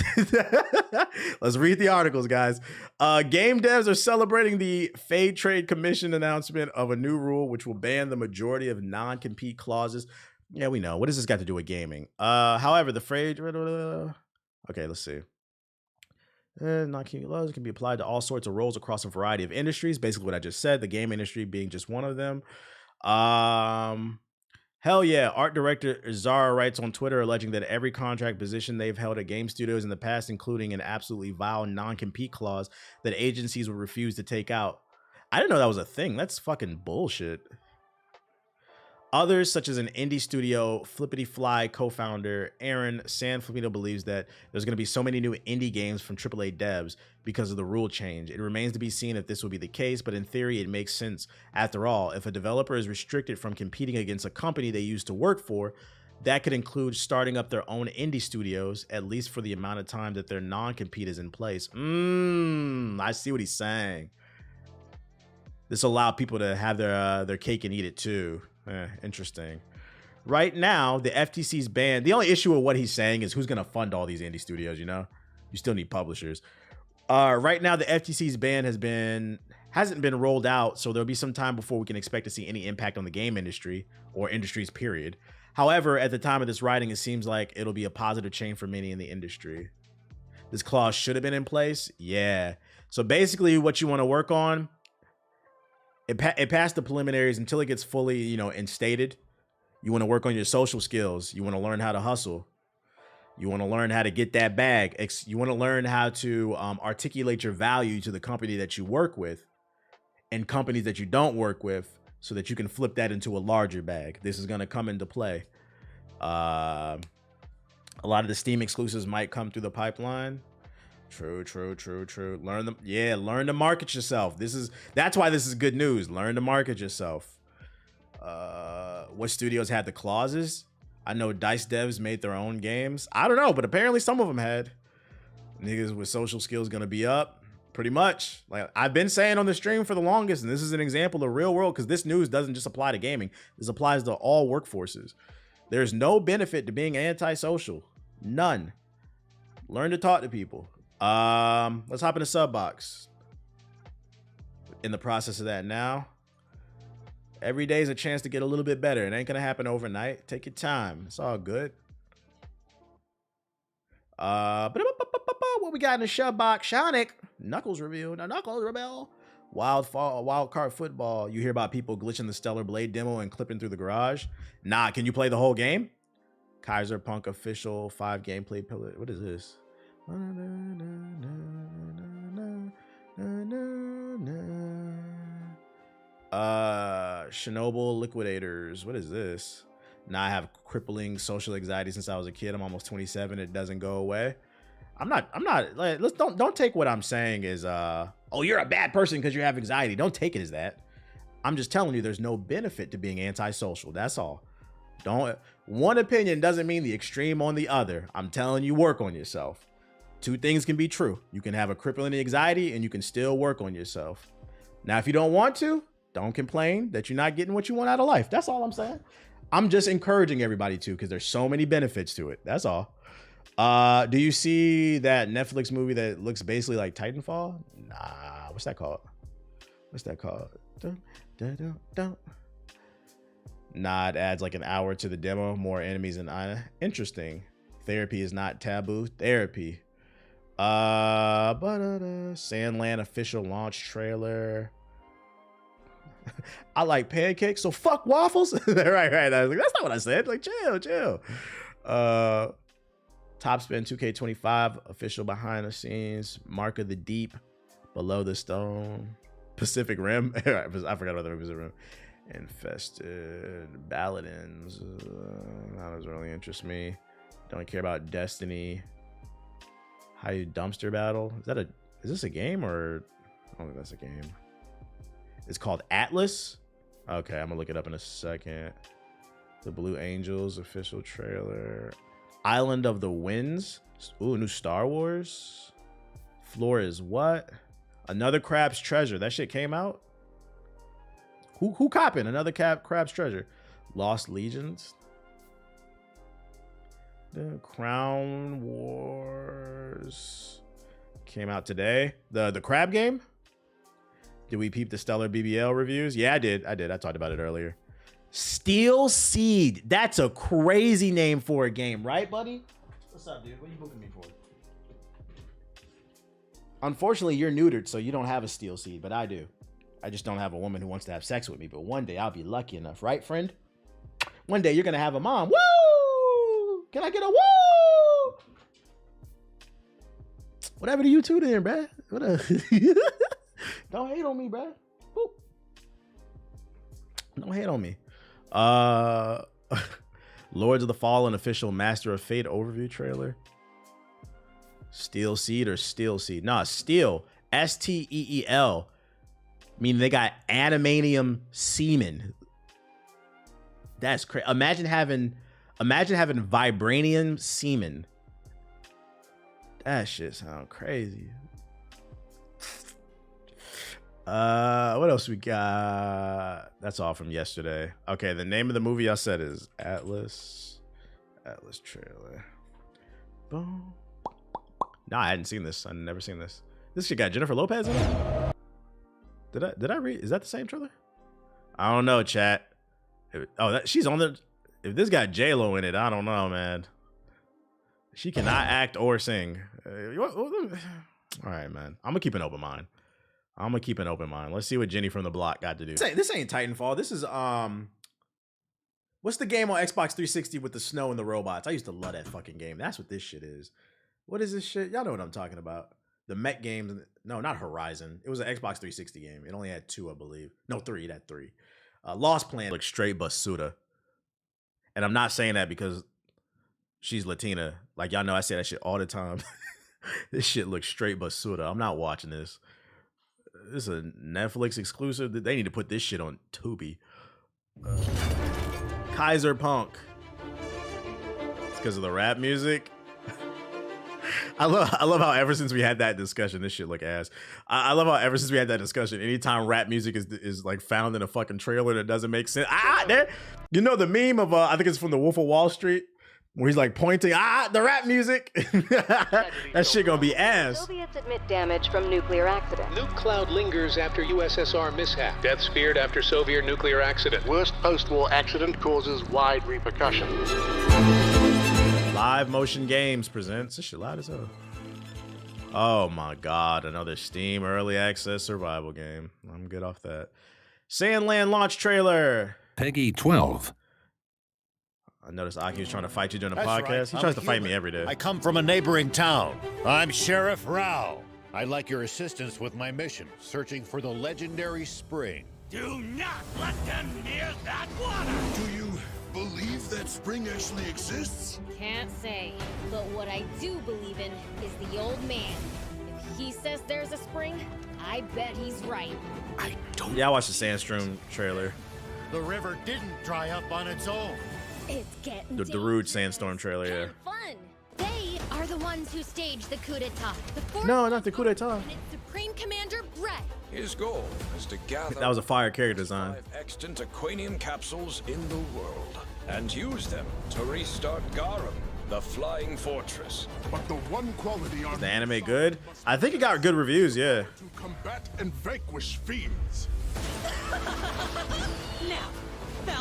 read the articles, guys. Game devs are celebrating the Fade Trade Commission announcement of a new rule which will ban the majority of non-compete clauses. Yeah, we know. What does this got to do with gaming? However, the Fade... Okay, let's see. Non-compete laws can be applied to all sorts of roles across a variety of industries. Basically what I just said, the game industry being just one of them. Hell yeah. Art director Zara writes on Twitter alleging that every contract position they've held at game studios in the past, including an absolutely vile non-compete clause that agencies would refuse to take out. I didn't know that was a thing. That's fucking bullshit. Others, such as an indie studio Flippity Fly co-founder Aaron Sanfilippo, believes that there's going to be so many new indie games from AAA devs because of the rule change. It remains to be seen if this will be the case, but in theory, it makes sense. After all, if a developer is restricted from competing against a company they used to work for, that could include starting up their own indie studios, at least for the amount of time that their non-compete is in place. I see what he's saying. This will allow people to have their cake and eat it too. Interesting. Right now, the FTC's ban. The only issue with what he's saying is who's going to fund all these indie studios, you know? You still need publishers. Right now, the FTC's ban hasn't been rolled out, so there'll be some time before we can expect to see any impact on the game industry or industries, period. However, at the time of this writing, it seems like it'll be a positive change for many in the industry. This clause should have been in place. Yeah. So basically what you want to work on, it passed the preliminaries until it gets fully, you know, instated. You want to work on your social skills. You want to learn how to hustle. You want to learn how to get that bag. You want to learn how to articulate your value to the company that you work with and companies that you don't work with so that you can flip that into a larger bag. This is going to come into play. A lot of the Steam exclusives might come through the pipeline. True. Learn to market yourself. That's why this is good news. Learn to market yourself. What studios had the clauses? I know DICE devs made their own games. I don't know, but apparently some of them had. Niggas with social skills gonna be up. Pretty much. Like I've been saying on the stream for the longest, and this is an example of real world, because this news doesn't just apply to gaming. This applies to all workforces. There's no benefit to being antisocial. None. Learn to talk to people. Let's hop into Subbox. In the process of that now. Every day is a chance to get a little bit better. It ain't gonna happen overnight. Take your time. It's all good. What we got in the Subbox? Shonic. Knuckles reveal. No, Knuckles reveal. Wild card football. You hear about people glitching the Stellar Blade demo and clipping through the garage. Nah, can you play the whole game? Kaiser Punk official 5 gameplay pillar. What is this? Chernobyl liquidators. What is this? Now I have crippling social anxiety since I was a kid. I'm almost 27. It doesn't go away. I'm not like, don't take what I'm saying as oh, you're a bad person because you have anxiety. Don't take it as that. I'm just telling you there's no benefit to being antisocial. That's all. One opinion doesn't mean the extreme on the other. I'm telling you, work on yourself. 2 things can be true. You can have a crippling anxiety and you can still work on yourself. Now, if you don't want to, don't complain that you're not getting what you want out of life. That's all I'm saying. I'm just encouraging everybody to, because there's so many benefits to it. That's all. Do you see that Netflix movie that looks basically like Titanfall? Nah, what's that called? Nah, it adds like an hour to the demo, more enemies and interesting. Therapy is not taboo. Therapy. Sandland official launch trailer. I like pancakes, so fuck waffles. right. I was like, that's not what I said. Like, chill. Top Spin 2K25 official behind the scenes. Mark of the Deep, Below the Stone, Pacific Rim. I forgot about the Pacific Rim. Infested, Paladins. That doesn't really interest me. Don't care about Destiny. High Dumpster Battle. Is this a game or? I don't think that's a game. It's called Atlas. Okay, I'm gonna look it up in a second. The Blue Angels official trailer. Island of the Winds. Ooh, new Star Wars. Floor is what? Another Crab's Treasure. That shit came out. Who copping another Crab's Treasure? Lost Legions. The Crown Wars came out today. The crab game. Did we peep the stellar BBL reviews? Yeah, I did. I talked about it earlier. Steel Seed. That's a crazy name for a game, right, buddy? What's up, dude? What are you booking me for? Unfortunately, you're neutered, so you don't have a Steel Seed, but I do. I just don't have a woman who wants to have sex with me, but one day I'll be lucky enough, right, friend? One day you're gonna have a mom. Woo! Can I get a woo? Whatever to you too then, bruh. Don't hate on me, bruh. Woo. Don't hate on me. Lords of the Fallen official Master of Fate overview trailer. Steel Seed or Steel Seed? Nah, Steel. S-T-E-E-L. Meaning they got animanium semen. That's crazy. Imagine having vibranium semen. That shit sound crazy. What else we got? That's all from yesterday. Okay, the name of the movie I said is Atlas. Atlas trailer. Boom. No, I hadn't seen this. I've never seen this. This shit got Jennifer Lopez in it? Did I read? Is that the same trailer? I don't know, chat. She's on the. If this got J-Lo in it, I don't know, man. She cannot act or sing. All right, man. I'm gonna keep an open mind. Let's see what Jenny from the Block got to do. This ain't Titanfall. This is what's the game on Xbox 360 with the snow and the robots? I used to love that fucking game. That's what this shit is. What is this shit? Y'all know what I'm talking about. The mech games. No, not Horizon. It was an Xbox 360 game. It only had 2, I believe. No, 3. It had 3. Lost Planet looks straight basuda. And I'm not saying that because she's Latina. Like, y'all know I say that shit all the time. This shit looks straight basuda. I'm not watching this. This is a Netflix exclusive. They need to put this shit on Tubi. Kaiser Punk. It's because of the rap music. I love how ever since we had that discussion, this shit look ass. I love how ever since we had that discussion, anytime rap music is like found in a fucking trailer that doesn't make sense. There, you know the meme of I think it's from the Wolf of Wall Street where he's like pointing the rap music. That shit gonna be ass. Soviets admit damage from nuclear accident. Nuke cloud lingers after USSR mishap. Deaths feared after Soviet nuclear accident. Worst post-war accident causes wide repercussions. Live Motion Games presents. This shit loud as hell. Oh my god, another Steam early access survival game. I'm good off that. Sandland launch trailer. Peggy 12. I noticed Aki was trying to fight you during the podcast. Right. He tries to fight me every day. I come from a neighboring town. I'm Sheriff Rao. I'd like your assistance with my mission, searching for the legendary spring. Do not let them near that water! Do you believe that spring actually exists? Can't say, but what I do believe in is the old man. If he says there's a spring, I bet he's right. I don't. Yeah, I watched the Sandstrom trailer. The river didn't dry up on its own. It's getting the Darude Sandstorm trailer, yeah. Fun. They are the ones who staged the coup d'etat. No, not the coup d'etat. And its Supreme Commander Brett. His goal is to gather that was a fire character design. 5 extant aquanium capsules in the world and use them to restart Garum, the flying fortress. But the one quality is the anime good? I think it got good reviews, yeah. To combat and vanquish fiends.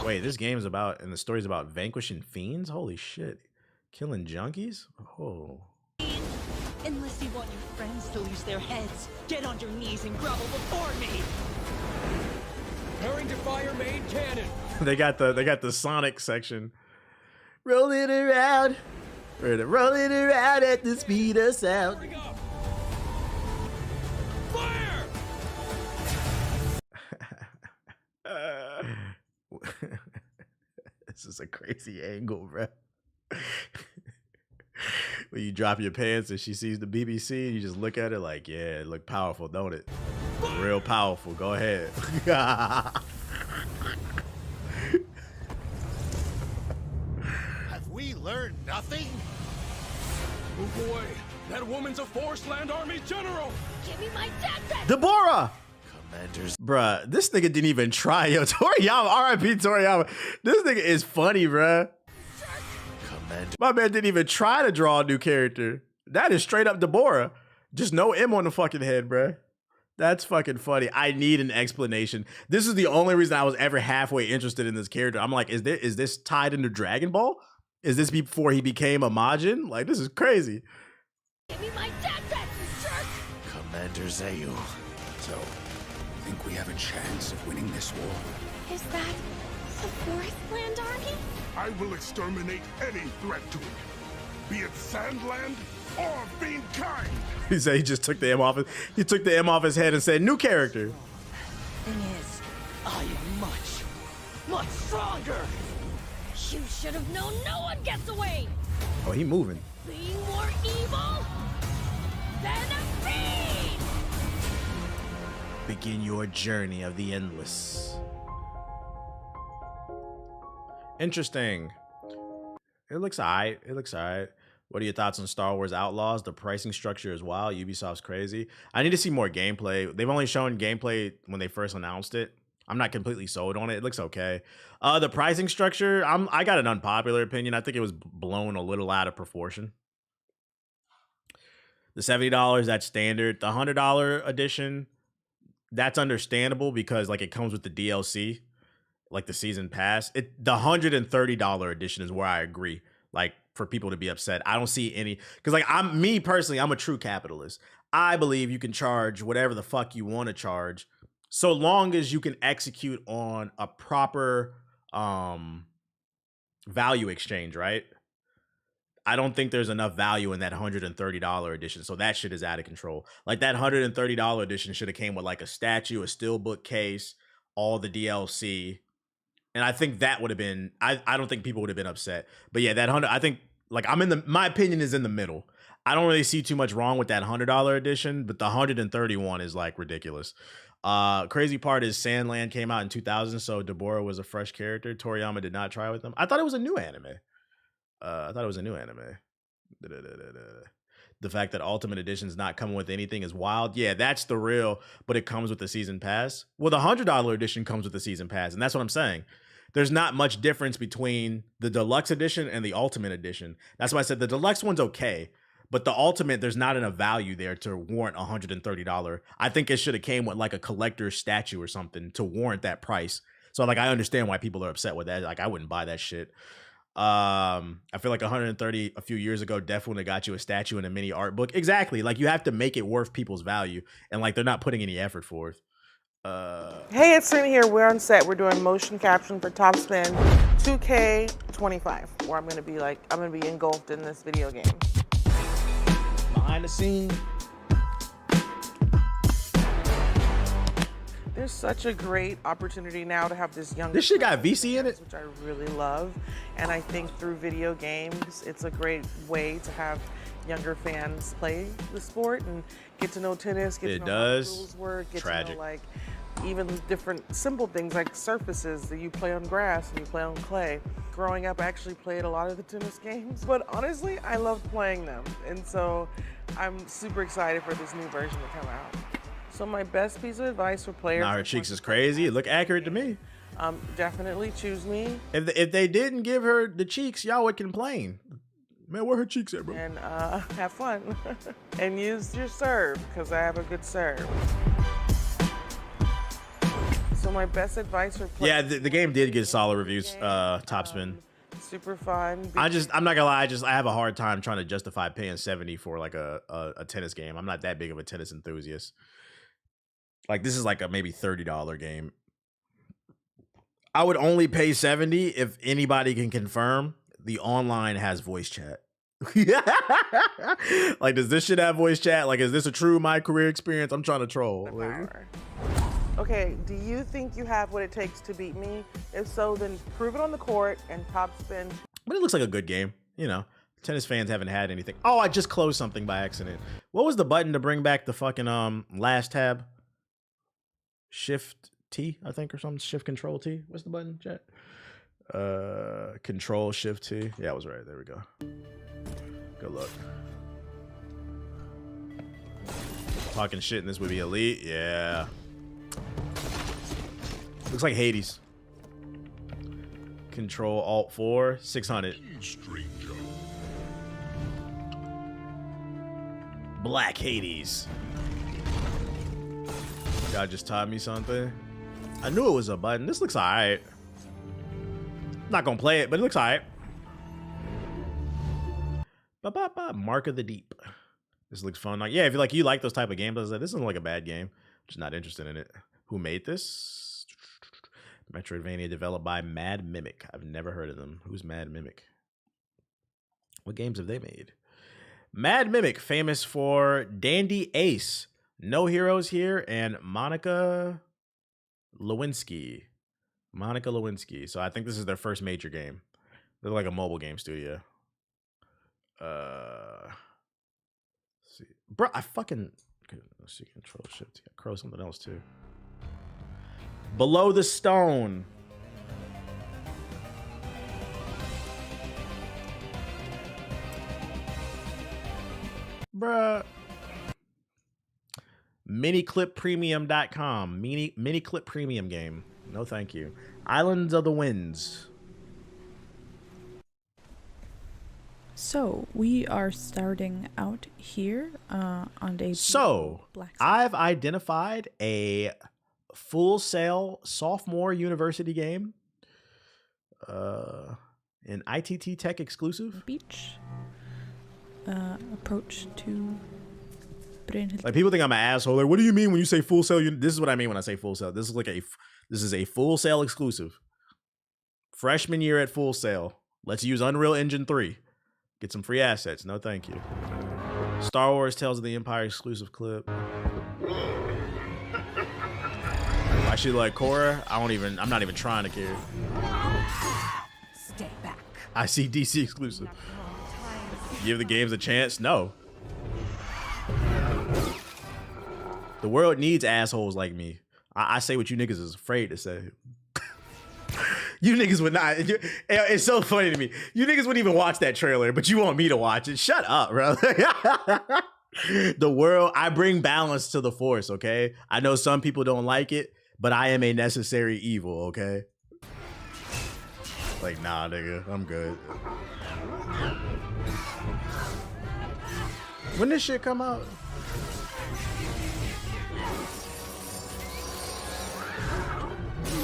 Wait, this game's about, and the story's about vanquishing fiends? Holy shit. Killing junkies? Oh. Unless you want your friends to lose their heads, get on your knees and grovel before me. Preparing to fire main cannon. They got the Sonic section. Rolling around. Rolling around at the speed of sound. Fire! This is a crazy angle, bro. When you drop your pants and she sees the BBC, you just look at it like, yeah, it look powerful, don't it? Real powerful. Go ahead. Have we learned nothing? Oh boy, That woman's a Forest Land Army general! Give me my jetpack! Deborah! Bruh, this nigga didn't even try. Yo, Toriyama, R.I.P. Toriyama. This nigga is funny, bruh. My man didn't even try to draw a new character. That is straight up Deborah. Just no M on the fucking head, bruh. That's fucking funny. I need an explanation. This is the only reason I was ever halfway interested in this character. I'm like, is this tied into Dragon Ball? Is this before he became a Majin? Like, this is crazy. Give me my jetpack, you jerk! Commander Zayu. So, think we have a chance of winning this war? Is that the Forest Land Army? I will exterminate any threat to it. Be it Sandland or Fiend Kind. He said he just took the M off he took the M off his head and said, new character. Thing is, I am much stronger. You should have known no one gets away! Oh, he moving. Being more evil than a fiend! Begin your journey of the endless. Interesting. It looks alright. It looks alright. What are your thoughts on Star Wars Outlaws? The pricing structure is wild. Ubisoft's crazy. I need to see more gameplay. They've only shown gameplay when they first announced it. I'm not completely sold on it. It looks okay. The pricing structure, I got an unpopular opinion. I think it was blown a little out of proportion. The $70, that's standard. The $100 edition, that's understandable because like it comes with the DLC, like the season pass. The $130 edition is where I agree. Like for people to be upset, I don't see any, because like me personally, I'm a true capitalist. I believe you can charge whatever the fuck you want to charge, so long as you can execute on a proper value exchange, right? I don't think there's enough value in that $130 edition, so that shit is out of control. Like that $130 edition should have came with like a statue, a steelbook case, all the DLC. And I think that would have been, I don't think people would have been upset. But yeah, that I think like my opinion is in the middle. I don't really see too much wrong with that $100 edition, but the 131 is like ridiculous. Crazy part is Sandland came out in 2000, so Deborah was a fresh character. Toriyama did not try with them. I thought it was a new anime. The fact that Ultimate Edition is not coming with anything is wild. Yeah, that's the real, but it comes with the season pass. Well, the $100 edition comes with the season pass, and that's what I'm saying. There's not much difference between the deluxe edition and the Ultimate edition. That's why I said the deluxe one's okay, but the Ultimate, there's not enough value there to warrant $130. I think it should have came with like a collector's statue or something to warrant that price. So like I understand why people are upset with that. Like I wouldn't buy that shit. I feel like 130 a few years ago definitely got you a statue and a mini art book. Exactly. Like you have to make it worth people's value, and like they're not putting any effort forth. Hey, it's Rin here. We're on set. We're doing motion caption for Top Spin 2K25, where I'm gonna be engulfed in this video game. Behind the scene. There's such a great opportunity now to have this young. This shit got VC in it, which I really love, and I think through video games, it's a great way to have younger fans play the sport and get to know tennis, get to know how the rules work, get to know like even different simple things like surfaces that you play on grass and you play on clay. Growing up, I actually played a lot of the tennis games, but honestly, I loved playing them, and so I'm super excited for this new version to come out. So my best piece of advice for players. Nah, her cheeks is crazy. It look accurate to me. Definitely choose me. If they didn't give her the cheeks, y'all would complain. Man, where her cheeks at, bro? And have fun. And use your serve, because I have a good serve. So my best advice for players. Yeah, the game did get solid reviews. Top Spin. Super fun. I'm not gonna lie, I have a hard time trying to justify paying $70 for like a tennis game. I'm not that big of a tennis enthusiast. Like this is like a maybe $30 game. I would only pay $70 if anybody can confirm the online has voice chat. Like, does this shit have voice chat? Like, is this a true My Career experience? I'm trying to troll. Okay, do you think you have what it takes to beat me? If so, then prove it on the court and Top Spin. But it looks like a good game. You know, tennis fans haven't had anything. Oh, I just closed something by accident. What was the button to bring back the fucking last tab? Shift T, I think, or something. Shift Control T. What's the button, chat? Control Shift T. Yeah, I was right. There we go. Good luck. Talking shit and this would be elite. Yeah. Looks like Hades. Control Alt 4, 600. Black Hades. God just taught me something. I knew it was a button. This looks alright. Not gonna play it, but it looks alright. Mark of the Deep. This looks fun. Like, yeah, if you like those type of games, this isn't like a bad game. I'm just not interested in it. Who made this? Metroidvania developed by Mad Mimic. I've never heard of them. Who's Mad Mimic? What games have they made? Mad Mimic, famous for Dandy Ace, No Heroes Here, and Monica Lewinsky. So I think this is their first major game. They're like a mobile game studio. Let's see. Bro, I fucking... Let's see, Control Shift. I crow something else too. Below the Stone. Bruh. Miniclippremium.com. Mini clip premium game. No thank you. Islands of the Winds. So we are starting out here on a black. I've identified a Full Sail sophomore university game. An ITT Tech exclusive. Beach. Approach to Brynhild. Like, people think I'm an asshole. Like, what do you mean when you say Full Sail? This is what I mean when I say Full Sail. This is a Full Sail exclusive. Freshman year at Full Sail. Let's use Unreal Engine 3. Get some free assets. No, thank you. Star Wars Tales of the Empire exclusive clip. I should like Korra. I'm not even trying to care. Stay back. I see DC exclusive. Give the games a chance? No. The world needs assholes like me. I say what you niggas is afraid to say. You niggas would not. It's so funny to me. You niggas wouldn't even watch that trailer, but you want me to watch it. Shut up, bro. The world, I bring balance to the force, okay? I know some people don't like it, but I am a necessary evil, okay? Like, nah, nigga, I'm good. When this shit come out?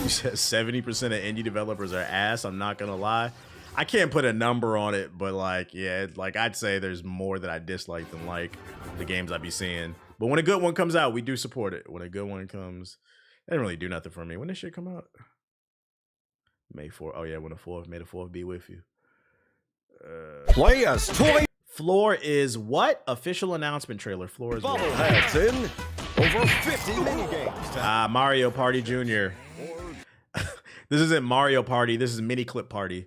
You said 70% of indie developers are ass. I'm not gonna lie. I can't put a number on it, but like, yeah, like I'd say there's more that I dislike than like the games I be seeing. But when a good one comes out, we do support it. When a good one comes, they didn't really do nothing for me. When this shit come out? May 4th. Oh yeah, when the 4th. May the 4th be with you. Play as toy. Floor is what? Official announcement trailer. Floor is what? Bubbleheads in over 50 minigames. Mario Party Jr. This isn't Mario Party. This is Mini Clip Party.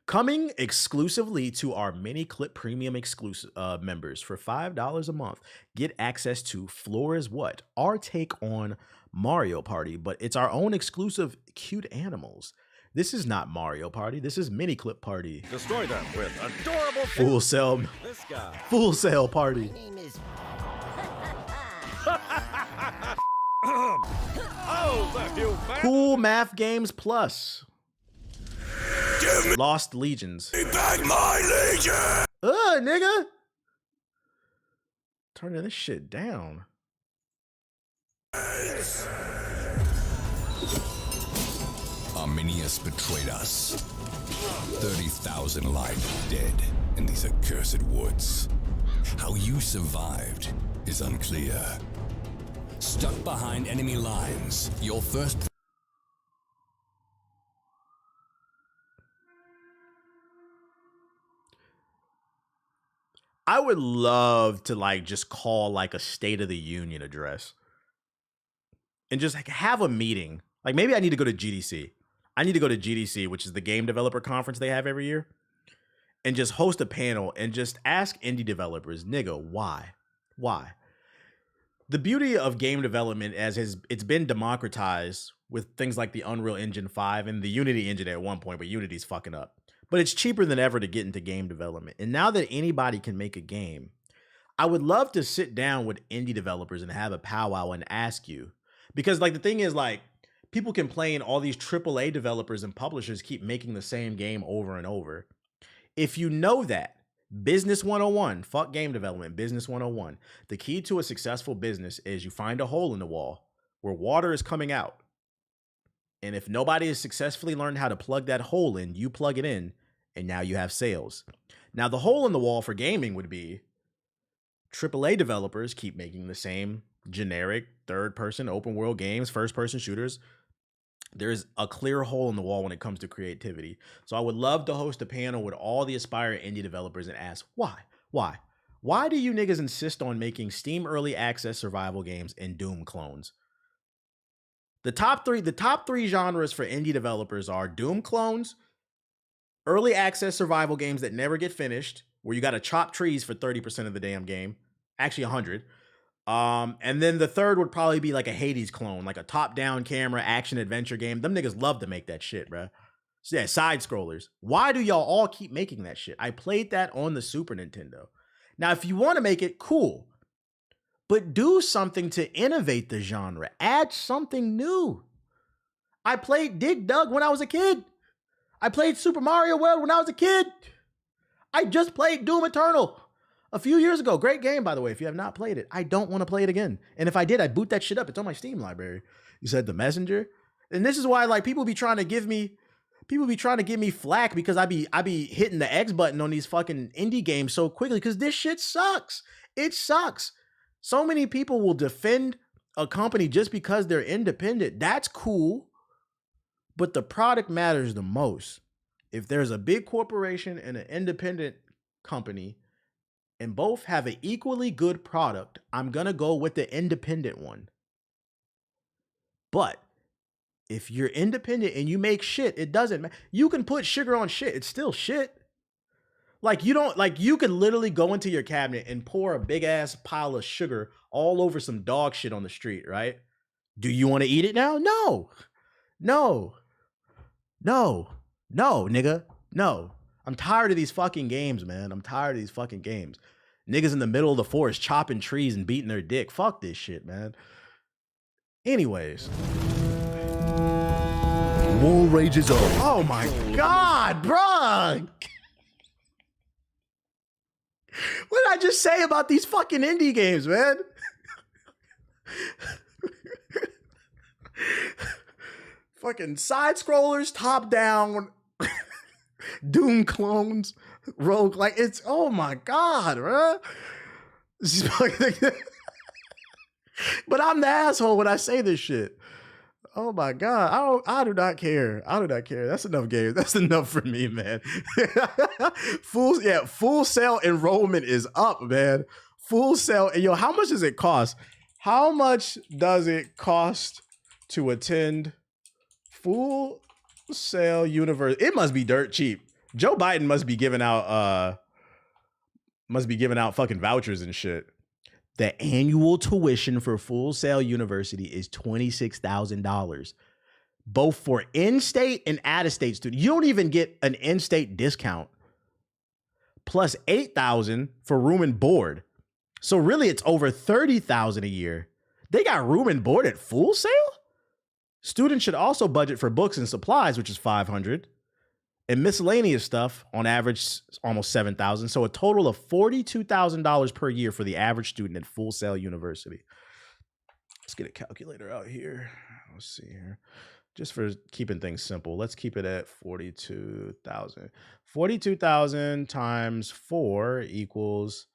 Coming exclusively to our Mini Clip Premium exclusive members for $5 a month. Get access to Floor is What? Our take on Mario Party, but it's our own exclusive cute animals. This is not Mario Party. This is Mini Clip Party. Destroy them with adorable Full Sail. This guy. Full Sail Party. My name is... Oh, thank you, man. Cool Math Games Plus. Lost Legions. Back my legion. Nigga. Turning this shit down. Arminius betrayed us. 30,000 lie dead in these accursed woods. How you survived is unclear. Stuck behind enemy lines, your first... I would love to like just call like a State of the Union address and just like have a meeting. Like maybe I need to go to GDC. I need to go to GDC, which is the game developer conference they have every year, and just host a panel and just ask indie developers, nigga, why? Why? The beauty of game development it's been democratized with things like the Unreal Engine 5 and the Unity engine at one point, but Unity's fucking up. But it's cheaper than ever to get into game development. And now that anybody can make a game, I would love to sit down with indie developers and have a powwow and ask you, because like the thing is like people complain all these AAA developers and publishers keep making the same game over and over. If you know that, business 101, fuck game development, business 101. The key to a successful business is you find a hole in the wall where water is coming out. And if nobody has successfully learned how to plug that hole in, you plug it in, and now you have sales. Now, the hole in the wall for gaming would be AAA developers keep making the same generic third-person open world games, first-person shooters. There's a clear hole in the wall when it comes to creativity. So I would love to host a panel with all the aspiring indie developers and ask, why? Why do you niggas insist on making Steam early access survival games and Doom clones? The top three genres for indie developers are Doom clones, early access survival games that never get finished, where you got to chop trees for 30% of the damn game, actually 100. And then the third would probably be like a Hades clone, like a top-down camera action adventure game. Them niggas love to make that shit, bruh. So yeah, side scrollers. Why do y'all all keep making that shit? I played that on the Super Nintendo. Now, if you want to make it, cool. But do something to innovate the genre. Add something new. I played Dig Dug when I was a kid. I played Super Mario World when I was a kid. I just played Doom Eternal a few years ago. Great game, by the way. If you have not played it, I don't want to play it again. And if I did, I'd boot that shit up. It's on my Steam library. You said The Messenger. And this is why like people be trying to give me flack because I be hitting the X button on these fucking indie games so quickly because this shit sucks. It sucks. So many people will defend a company just because they're independent. That's cool. But the product matters the most. If there's a big corporation and an independent company and both have an equally good product, I'm going to go with the independent one. But if you're independent and you make shit, it doesn't matter. You can put sugar on shit. It's still shit. You can literally go into your cabinet and pour a big ass pile of sugar all over some dog shit on the street, right? Do you want to eat it now? No, nigga. No. I'm tired of these fucking games, man. I'm tired of these fucking games. Niggas in the middle of the forest chopping trees and beating their dick. Fuck this shit, man. Anyways. War rages on. Oh my God, bruh. What did I just say about these fucking indie games, man? Fucking side scrollers, top down, Doom clones, rogue, like it's, oh my God, bro. But I'm the asshole when I say this shit. Oh my God, I do not care. I do not care. That's enough games. That's enough for me, man. Full sale enrollment is up, man. Full sale. And yo, how much does it cost? How much does it cost to attend Full Sail University? It must be dirt cheap. Joe Biden must be giving out fucking vouchers and shit. The annual tuition for Full Sail University is $26,000, both for in-state and out-of-state students. You don't even get an in-state discount. Plus $8,000 for room and board. So really, it's over $30,000 a year. They got room and board at Full Sail? Students should also budget for books and supplies, which is $500, and miscellaneous stuff, on average, almost $7,000. So a total of $42,000 per year for the average student at Full Sail University. Let's get a calculator out here. Let's see here. Just for keeping things simple, let's keep it at 42,000. 42,000 times 4 equals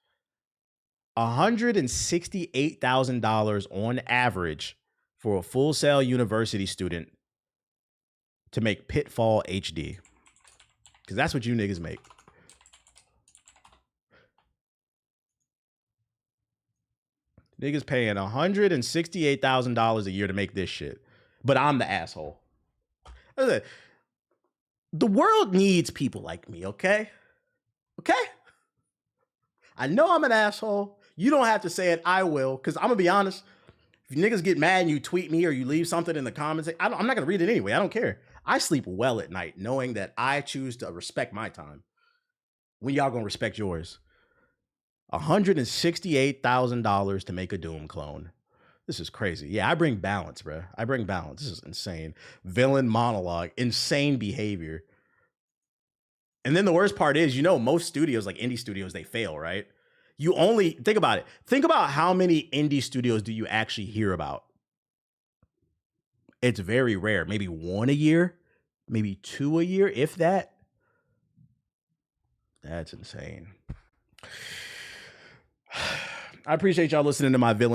$168,000 on average for a Full Sail University student to make Pitfall HD. Because that's what you niggas make. Niggas paying $168,000 a year to make this shit. But I'm the asshole. The world needs people like me, okay? Okay? I know I'm an asshole. You don't have to say it. I will. Because I'm going to be honest. If you niggas get mad and you tweet me or you leave something in the comments, I'm not going to read it anyway. I don't care. I sleep well at night knowing that I choose to respect my time when y'all going to respect yours. $168,000 to make a Doom clone. This is crazy. Yeah, I bring balance, bro. I bring balance. This is insane. Villain monologue, insane behavior. And then the worst part is, you know, most studios, like indie studios, they fail, right? You only, think about it. Think about how many indie studios do you actually hear about? It's very rare. Maybe one a year, maybe two a year, if that. That's insane. I appreciate y'all listening to my villain